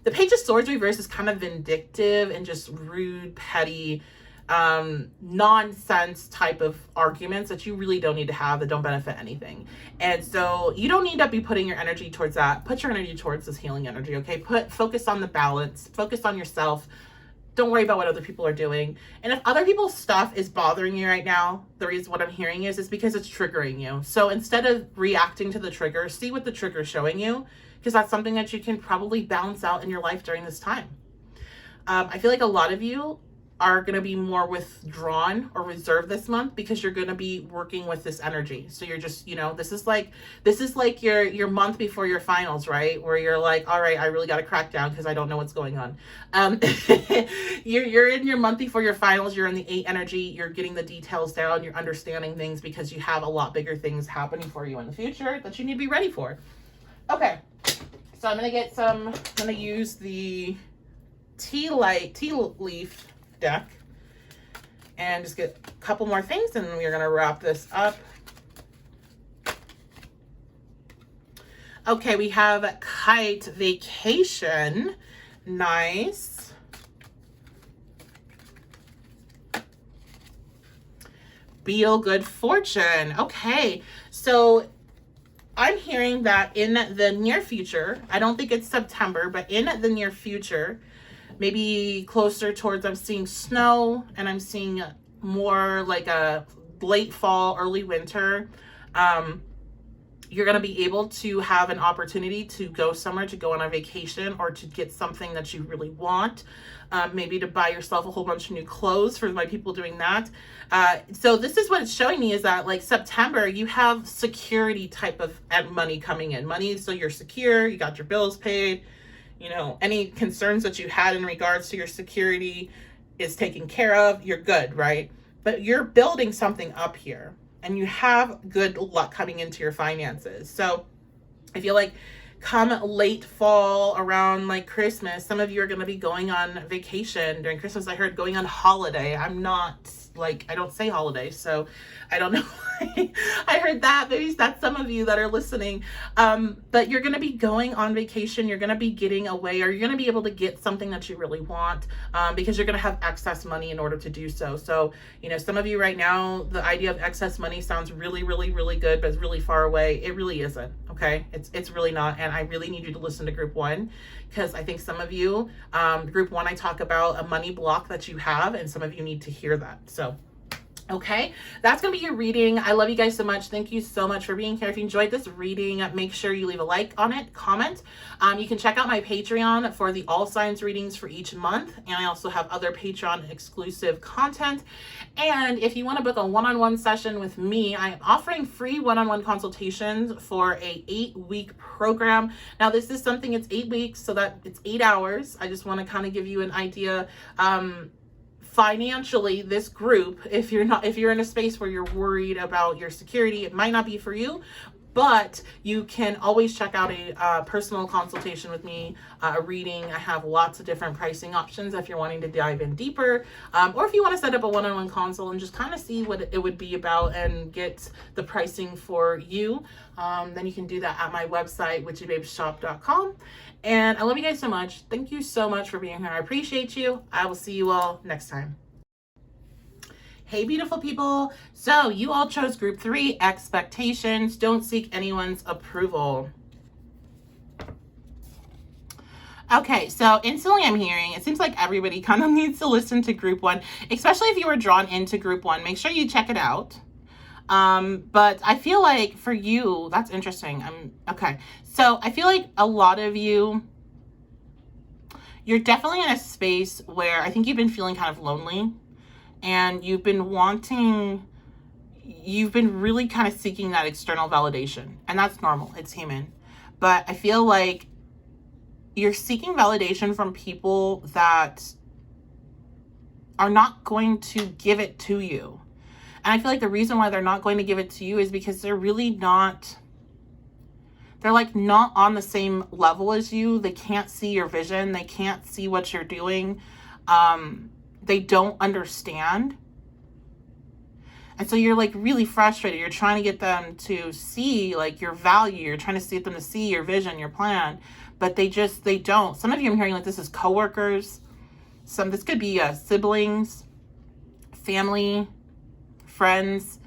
the Page of Swords reverse is kind of vindictive and just rude, petty, nonsense type of arguments that you really don't need to have, that don't benefit anything. And so you don't need to be putting your energy towards that. Put your energy towards this healing energy, okay? Focus on the balance, focus on yourself. Don't worry about what other people are doing. And if other people's stuff is bothering you right now, the reason what I'm hearing is because it's triggering you. So instead of reacting to the trigger, see what the trigger is showing you, because that's something that you can probably balance out in your life during this time. I feel like a lot of you are going to be more withdrawn or reserved this month because you're going to be working with this energy. So you're just, you know, this is like your month before your finals, right? Where you're like, all right, I really got to crack down because I don't know what's going on. You're in your month before your finals. You're in the 8 energy. You're getting the details down. You're understanding things because you have a lot bigger things happening for you in the future that you need to be ready for. Okay. So I'm going to use the tea leaf deck and just get a couple more things, and then we're going to wrap this up. Okay, we have Kite Vacation. Nice. Beetle Good Fortune. Okay, so I'm hearing that in the near future, I don't think it's September, but in the near future, maybe closer towards, I'm seeing snow, and I'm seeing more like a late fall, early winter. You're going to be able to have an opportunity to go somewhere, to go on a vacation, or to get something that you really want. Maybe to buy yourself a whole bunch of new clothes, for my people doing that. So this is what it's showing me, is that like September, you have security type of money coming in. Money, so you're secure, you got your bills paid. You know, any concerns that you had in regards to your security is taken care of. You're good, right? But you're building something up here, and you have good luck coming into your finances. So I feel like come late fall, around like Christmas, some of you are going to be going on vacation during Christmas. I heard going on holiday. I'm not like, I don't say holiday, so I don't know why I heard that. Maybe that's some of you that are listening. But you're going to be going on vacation. You're going to be getting away, or you're going to be able to get something that you really want, because you're going to have excess money in order to do so. So, you know, some of you right now, the idea of excess money sounds really, really, really good, but it's really far away. It really isn't. Okay. It's really not. And I really need you to listen to group 1, because I think some of you, group 1, I talk about a money block that you have, and some of you need to hear that. So, okay, that's going to be your reading. I love you guys so much. Thank you so much for being here. If you enjoyed this reading, make sure you leave a like on it, comment. You can check out my Patreon for the all signs readings for each month. And I also have other Patreon exclusive content. And if you want to book a one-on-one session with me, I am offering free one-on-one consultations for a 8-week program. Now, this is something, it's 8 weeks, so that it's 8 hours. I just want to kind of give you an idea. Financially, this group, if you're in a space where you're worried about your security, it might not be for you, but you can always check out a personal consultation with me, a reading. I have lots of different pricing options if you're wanting to dive in deeper, or if you want to set up a one-on-one consult and just kind of see what it would be about and get the pricing for you, then you can do that at my website, witchybabeshop.com. And I love you guys so much. Thank you so much for being here. I appreciate you. I will see you all next time. Hey, beautiful people. So you all chose group 3, expectations. Don't seek anyone's approval. Okay, so instantly I'm hearing, it seems like everybody kind of needs to listen to group 1, especially if you were drawn into group 1. Make sure you check it out. But I feel like for you, that's interesting. Okay. So I feel like a lot of you, you're definitely in a space where I think you've been feeling kind of lonely, and you've been really kind of seeking that external validation, and that's normal. It's human. But I feel like you're seeking validation from people that are not going to give it to you. And I feel like the reason why they're not going to give it to you is because they're like not on the same level as you. They can't see your vision. They can't see what you're doing. They don't understand. And so you're like really frustrated. You're trying to get them to see like your value. You're trying to get them to see your vision, your plan, but they don't. Some of you I'm hearing like this is coworkers. This could be siblings, family, friends.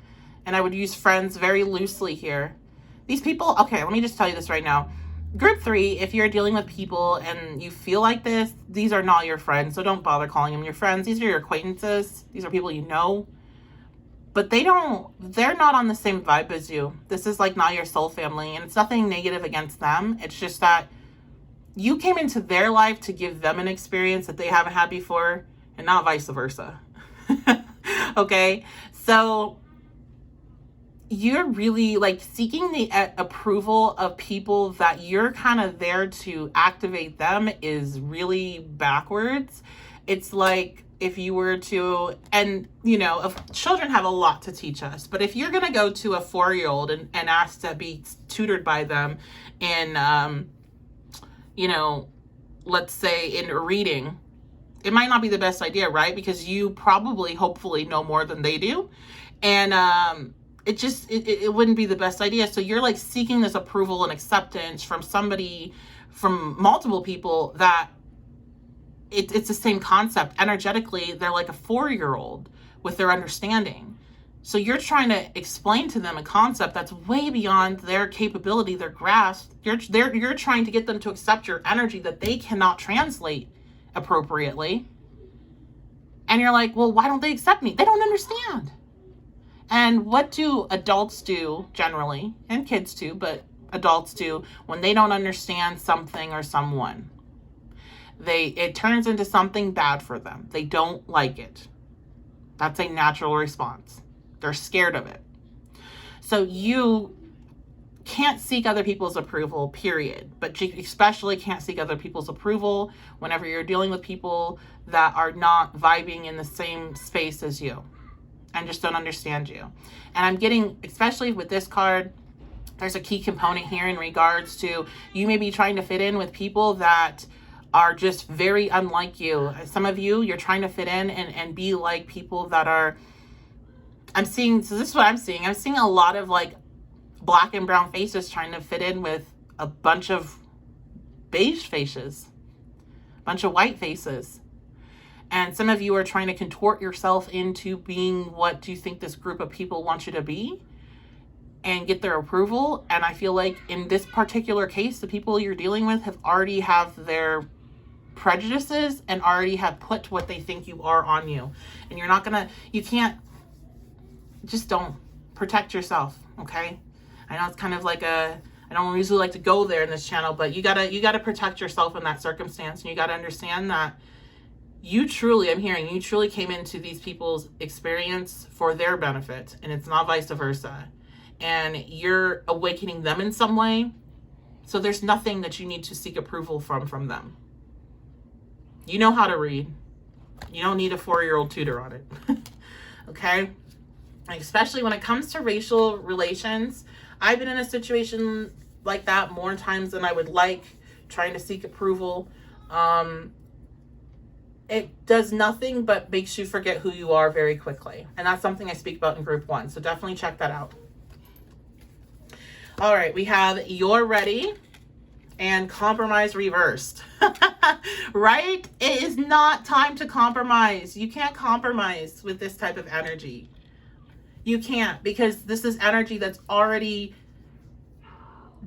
And I would use friends very loosely here. These people, okay, let me just tell you this right now. Group 3, if you're dealing with people and you feel like this, these are not your friends. So don't bother calling them your friends. These are your acquaintances. These are people you know. But they're not on the same vibe as you. This is like not your soul family. And it's nothing negative against them. It's just that you came into their life to give them an experience that they haven't had before, and not vice versa. Okay? So you're really like seeking the approval of people that you're kind of there to activate them is really backwards. It's like if you were to, and children have a lot to teach us, but if you're going to go to a 4-year-old and ask to be tutored by them in, let's say in reading, it might not be the best idea, right? Because you probably, hopefully know more than they do. And, it wouldn't be the best idea. So you're like seeking this approval and acceptance from multiple people that it's the same concept. Energetically, they're like a 4-year-old with their understanding. So you're trying to explain to them a concept that's way beyond their capability, their grasp. You're trying to get them to accept your energy that they cannot translate appropriately. And you're like, well, why don't they accept me? They don't understand. And what do adults do generally, and kids too, but adults do when they don't understand something or someone? It turns into something bad for them. They don't like it. That's a natural response. They're scared of it. So you can't seek other people's approval, period. But you especially can't seek other people's approval whenever you're dealing with people that are not vibing in the same space as you and just don't understand you. And I'm getting, especially with this card, there's a key component here in regards to you may be trying to fit in with people that are just very unlike you. Some of you, you're trying to fit in and be like people that are, so this is what I'm seeing. I'm seeing a lot of like black and brown faces trying to fit in with a bunch of beige faces, a bunch of white faces. And some of you are trying to contort yourself into being what do you think this group of people want you to be and get their approval. And I feel like in this particular case, the people you're dealing with already have their prejudices and already have put what they think you are on you. And just don't protect yourself. Okay. I know it's kind of like I don't usually like to go there in this channel, but you gotta protect yourself in that circumstance. And you gotta understand that you truly came into these people's experience for their benefit, and it's not vice versa. And you're awakening them in some way. So there's nothing that you need to seek approval from them. You know how to read. You don't need a 4-year-old tutor on it. Okay? And especially when it comes to racial relations, I've been in a situation like that more times than I would like, trying to seek approval. It does nothing but makes you forget who you are very quickly. And that's something I speak about in group 1. So definitely check that out. All right, we have you're ready and compromise reversed. Right? It is not time to compromise. You can't compromise with this type of energy. You can't, because this is energy that's already,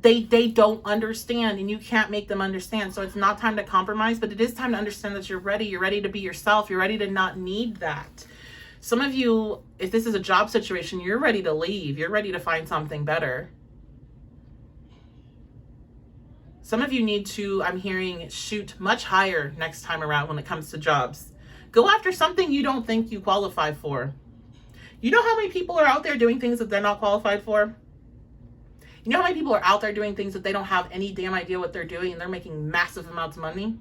they don't understand, and you can't make them understand. So it's not time to compromise, but it is time to understand that you're ready. You're ready to be yourself. You're ready to not need that. Some of you, if this is a job situation, you're ready to leave. You're ready to find something better. Some of you need to, I'm hearing, shoot much higher next time around when it comes to jobs. Go after something you don't think you qualify for. You know how many people are out there doing things that they're not qualified for? You know how many people are out there doing things that they don't have any damn idea what they're doing and they're making massive amounts of money?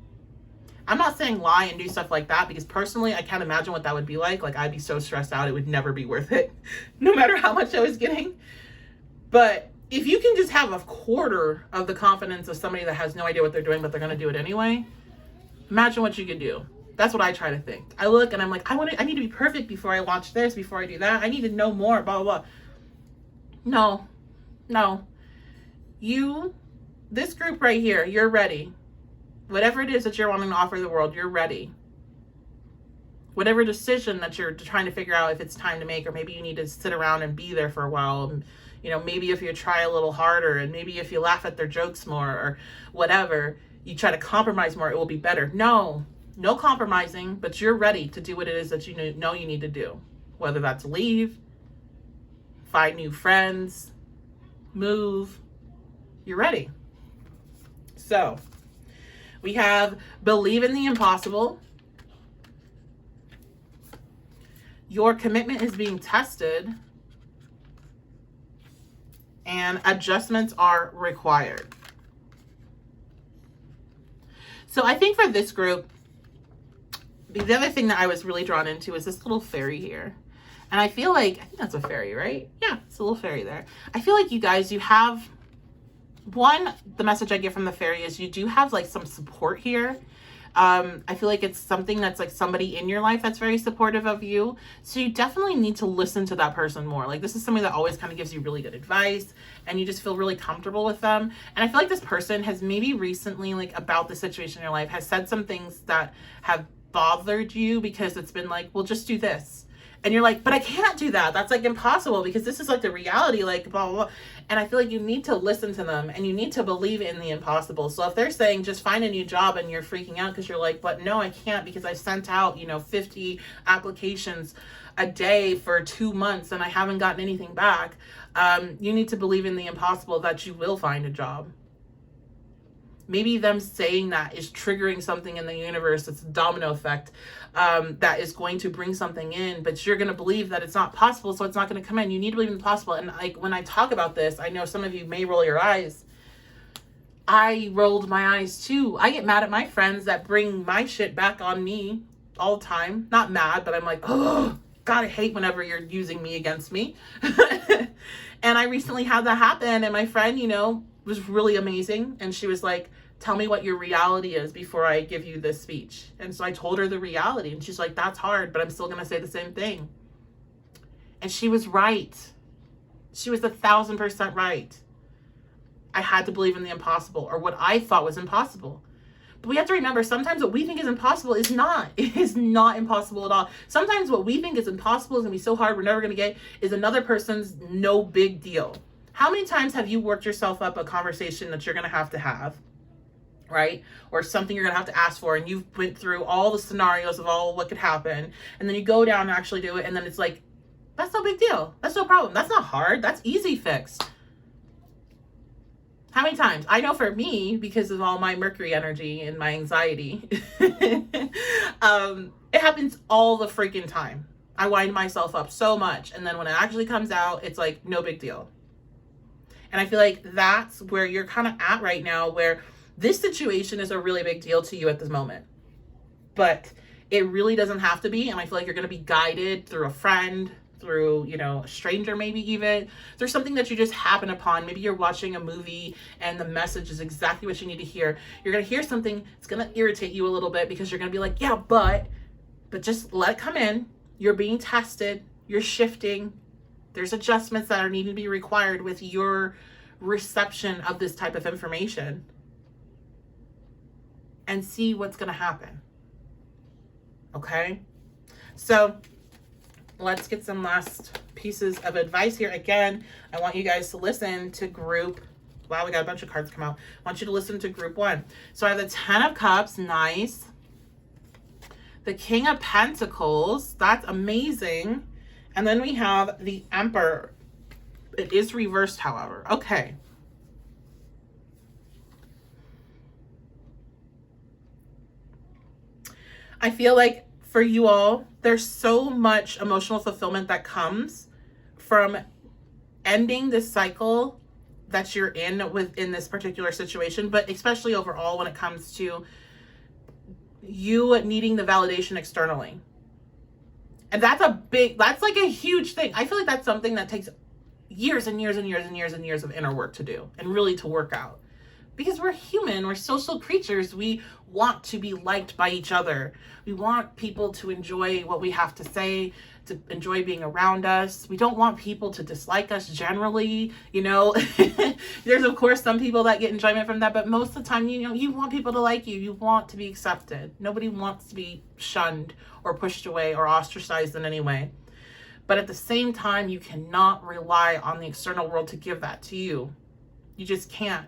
I'm not saying lie and do stuff like that, because personally, I can't imagine what that would be like. Like, I'd be so stressed out, it would never be worth it, no matter how much I was getting. But if you can just have a quarter of the confidence of somebody that has no idea what they're doing, but they're going to do it anyway, imagine what you could do. That's what I try to think. I look and I'm like, I need to be perfect before I launch this, before I do that. I need to know more, blah, blah, blah. No. This group right here, you're ready. Whatever it is that you're wanting to offer the world, you're ready. Whatever decision that you're trying to figure out if it's time to make, or maybe you need to sit around and be there for a while. You know, maybe if you try a little harder, and maybe if you laugh at their jokes more, or whatever, you try to compromise more, it will be better. No compromising, but you're ready to do what it is that you know you need to do. Whether that's leave, find new friends, move, you're ready. So we have believe in the impossible. Your commitment is being tested, and adjustments are required. So I think for this group, the other thing that I was really drawn into is this little fairy here. And I feel like, I think that's a fairy, right? Yeah, it's a little fairy there. I feel like you guys, you have, the message I get from the fairy is you do have like some support here. I feel like it's something that's like somebody in your life that's very supportive of you. So you definitely need to listen to that person more. Like, this is somebody that always kind of gives you really good advice, and you just feel really comfortable with them. And I feel like this person has maybe recently, like about the situation in your life, has said some things that have bothered you, because it's been like, well, just do this. And you're like, but I can't do that. That's like impossible, because this is like the reality, like blah, blah, blah. And I feel like you need to listen to them, and you need to believe in the impossible. So if they're saying just find a new job, and you're freaking out because you're like, but no, I can't, because I sent out, 50 applications a day for 2 months and I haven't gotten anything back. You need to believe in the impossible, that you will find a job. Maybe them saying that is triggering something in the universe. It's a domino effect that is going to bring something in, but you're going to believe that it's not possible, so it's not going to come in. You need to believe in the possible. And like, when I talk about this, I know some of you may roll your eyes. I rolled my eyes too. I get mad at my friends that bring my shit back on me all the time. Not mad, but I'm like, oh, God, I hate whenever you're using me against me. And I recently had that happen, and my friend, was really amazing. And she was like, tell me what your reality is before I give you this speech. And so I told her the reality, and she's like, that's hard, but I'm still going to say the same thing. And she was right. She was 1,000% right. I had to believe in the impossible, or what I thought was impossible. But we have to remember, sometimes what we think is impossible is not. It is not impossible at all. Sometimes what we think is impossible, is going to be so hard, we're never going to get, is another person's no big deal. How many times have you worked yourself up a conversation that you're going to have, right? Or something you're going to have to ask for, and you've went through all the scenarios of all what could happen, and then you go down and actually do it, and then it's like, that's no big deal. That's no problem. That's not hard. That's easy fixed. How many times? I know for me, because of all my Mercury energy and my anxiety, it happens all the freaking time. I wind myself up so much, and then when it actually comes out, it's like, no big deal. And I feel like that's where you're kind of at right now, where this situation is a really big deal to you at this moment. But it really doesn't have to be. And I feel like you're going to be guided through a friend, through, a stranger, maybe even through something that you just happen upon. Maybe you're watching a movie and the message is exactly what you need to hear. You're going to hear something, it's going to irritate you a little bit, because you're going to be like, yeah, but just let it come in. You're being tested. You're shifting. There's adjustments that are needing to be required with your reception of this type of information, and see what's going to happen. Okay? So let's get some last pieces of advice here. Again, I want you guys to listen to group. Wow, we got a bunch of cards come out. I want you to listen to group 1. So I have the 10 of Cups. Nice. The King of Pentacles. That's amazing. And then we have the Emperor. It is reversed, however. Okay. I feel like for you all, there's so much emotional fulfillment that comes from ending this cycle that you're in within this particular situation, but especially overall when it comes to you needing the validation externally. And that's like a huge thing. I feel like that's something that takes years and years and years and years and years of inner work to do and really to work out. Because we're human, we're social creatures. We want to be liked by each other. We want people to enjoy what we have to say, to enjoy being around us. We don't want people to dislike us generally, you know. There's of course some people that get enjoyment from that, but most of the time, you know, you want people to like you. You want to be accepted. Nobody wants to be shunned or pushed away or ostracized in any way. But at the same time, you cannot rely on the external world to give that to you. You just can't.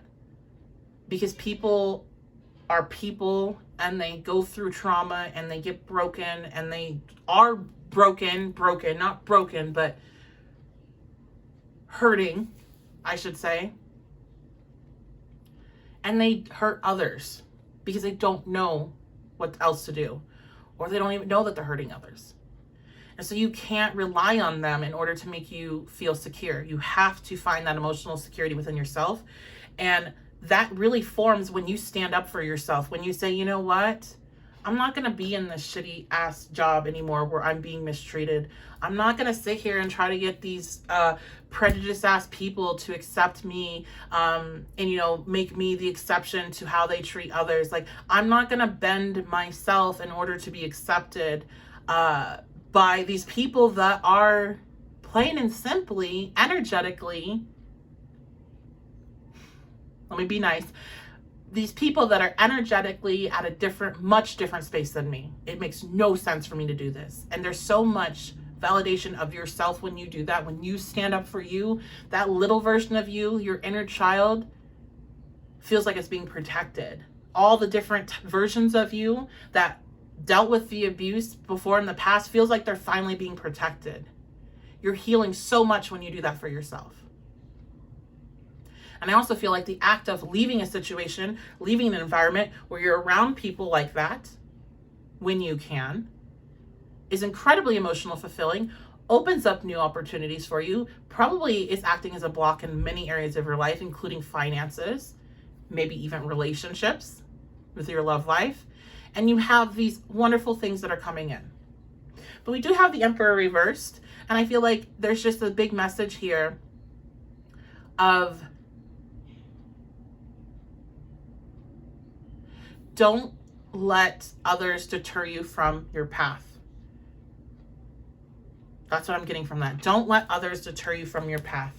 Because people are people and they go through trauma and they get broken and they are broken, not broken, but hurting, I should say. And they hurt others because they don't know what else to do, or they don't even know that they're hurting others. And so you can't rely on them in order to make you feel secure. You have to find that emotional security within yourself. And that really forms when you stand up for yourself, when you say, you know what, I'm not going to be in this shitty ass job anymore where I'm being mistreated. I'm not going to sit here and try to get these prejudiced ass people to accept me and, you know, make me the exception to how they treat others. Like, I'm not going to bend myself in order to be accepted by these people that are plain and simply, energetically, let me be nice, these people that are energetically at a much different space than me. It makes no sense for me to do this. And there's so much validation of yourself when you do that, when you stand up for you. That little version of you, your inner child, feels like it's being protected. All the different versions of you that dealt with the abuse before in the past feels like they're finally being protected. You're healing so much when you do that for yourself. And I also feel like the act of leaving a situation, leaving an environment where you're around people like that, when you can, is incredibly emotional fulfilling, opens up new opportunities for you, probably is acting as a block in many areas of your life, including finances, maybe even relationships with your love life. And you have these wonderful things that are coming in. But we do have the Emperor reversed. And I feel like there's just a big message here of don't let others deter you from your path. That's what I'm getting from that. Don't let others deter you from your path.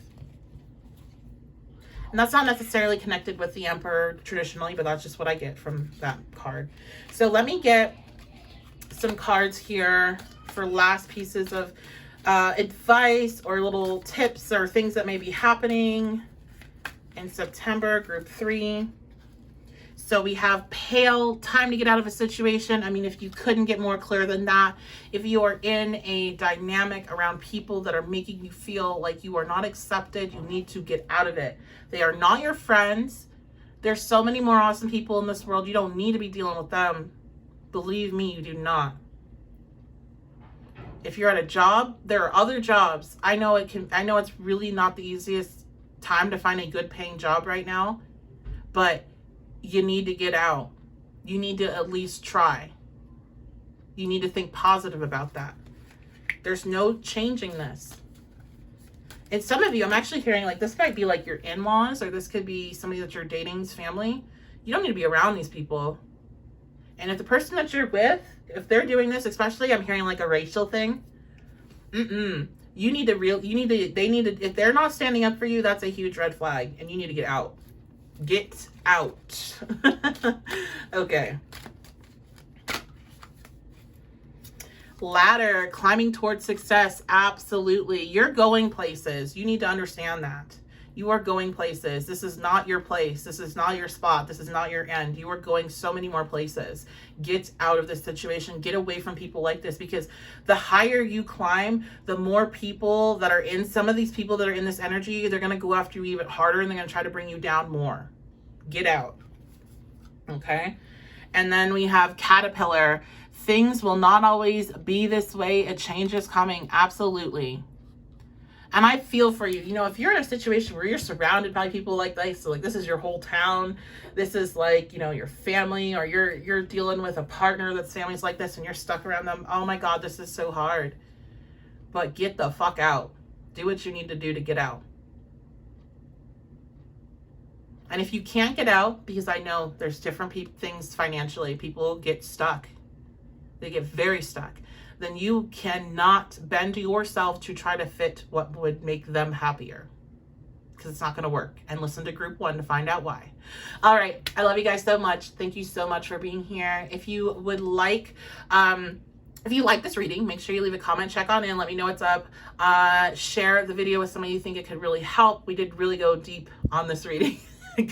And that's not necessarily connected with the Emperor traditionally, but that's just what I get from that card. So let me get some cards here for last pieces of advice or little tips or things that may be happening in September, group 3. So we have pale, time to get out of a situation. I mean, if you couldn't get more clear than that, if you are in a dynamic around people that are making you feel like you are not accepted, you need to get out of it. They are not your friends. There's so many more awesome people in this world. You don't need to be dealing with them. Believe me, you do not. If you're at a job, there are other jobs. I know it's really not the easiest time to find a good paying job right now, but you need to get out. You need to at least try. You need to think positive about that. There's no changing this. And some of you, I'm actually hearing like this might be like your in-laws, or this could be somebody that you're dating's family. You don't need to be around these people. And if the person that you're with, if they're doing this, especially I'm hearing like a racial thing, if they're not standing up for you, that's a huge red flag and you need to get out. Get out. Okay. Ladder, climbing towards success. Absolutely. You're going places. You need to understand that. You are going places. This is not your place. This is not your spot. This is not your end. You are going so many more places. Get out of this situation. Get away from people like this, because the higher you climb, the more people that are in, some of these people that are in this energy, they're going to go after you even harder, and they're going to try to bring you down more. Get out. Okay? And then we have Caterpillar. Things will not always be this way. A change is coming. Absolutely. And I feel for you. You know, if you're in a situation where you're surrounded by people like this, so like this is your whole town, this is like, you know, your family, or you're dealing with a partner that's families like this and you're stuck around them. Oh my God, this is so hard. But get the fuck out. Do what you need to do to get out. And if you can't get out, because I know there's different things financially, people get stuck. They get very stuck. Then you cannot bend yourself to try to fit what would make them happier, because it's not going to work. And listen to group 1 to find out why. All right. I love you guys so much. Thank you so much for being here. If you would like, if you like this reading, make sure you leave a comment, check on in, let me know what's up. Share the video with somebody you think it could really help. We did really go deep on this reading.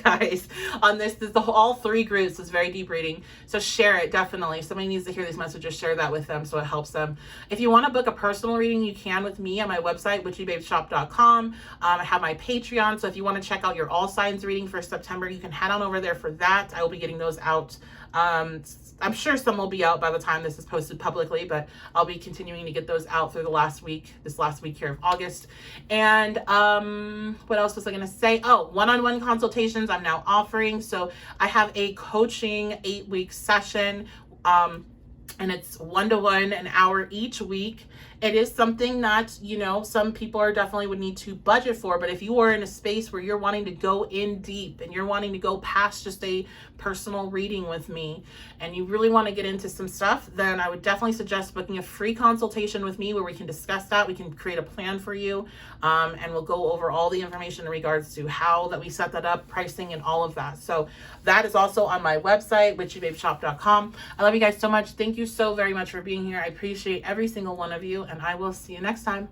Guys, on this is all 3 groups is very deep reading, so share it. Definitely, if somebody needs to hear these messages, share that with them so it helps them. If you want to book a personal reading, you can with me on my website, witchybabeshop.com. I have my Patreon, so if you want to check out your all signs reading for September, you can head on over there for that. I will be getting those out. I'm sure some will be out by the time this is posted publicly, but I'll be continuing to get those out through this last week here of August. And what else was I going to say? Oh, one-on-one consultations I'm now offering. So I have a coaching 8-week session, and it's 1-to-1, an hour each week. It is something that, you know, some people are definitely would need to budget for, but if you are in a space where you're wanting to go in deep and you're wanting to go past just a personal reading with me and you really want to get into some stuff, then I would definitely suggest booking a free consultation with me where we can discuss that. We can create a plan for you, and we'll go over all the information in regards to how that we set that up, pricing, and all of that. So that is also on my website, witchybabeshop.com. I love you guys so much. Thank you so very much for being here. I appreciate every single one of you, and I will see you next time.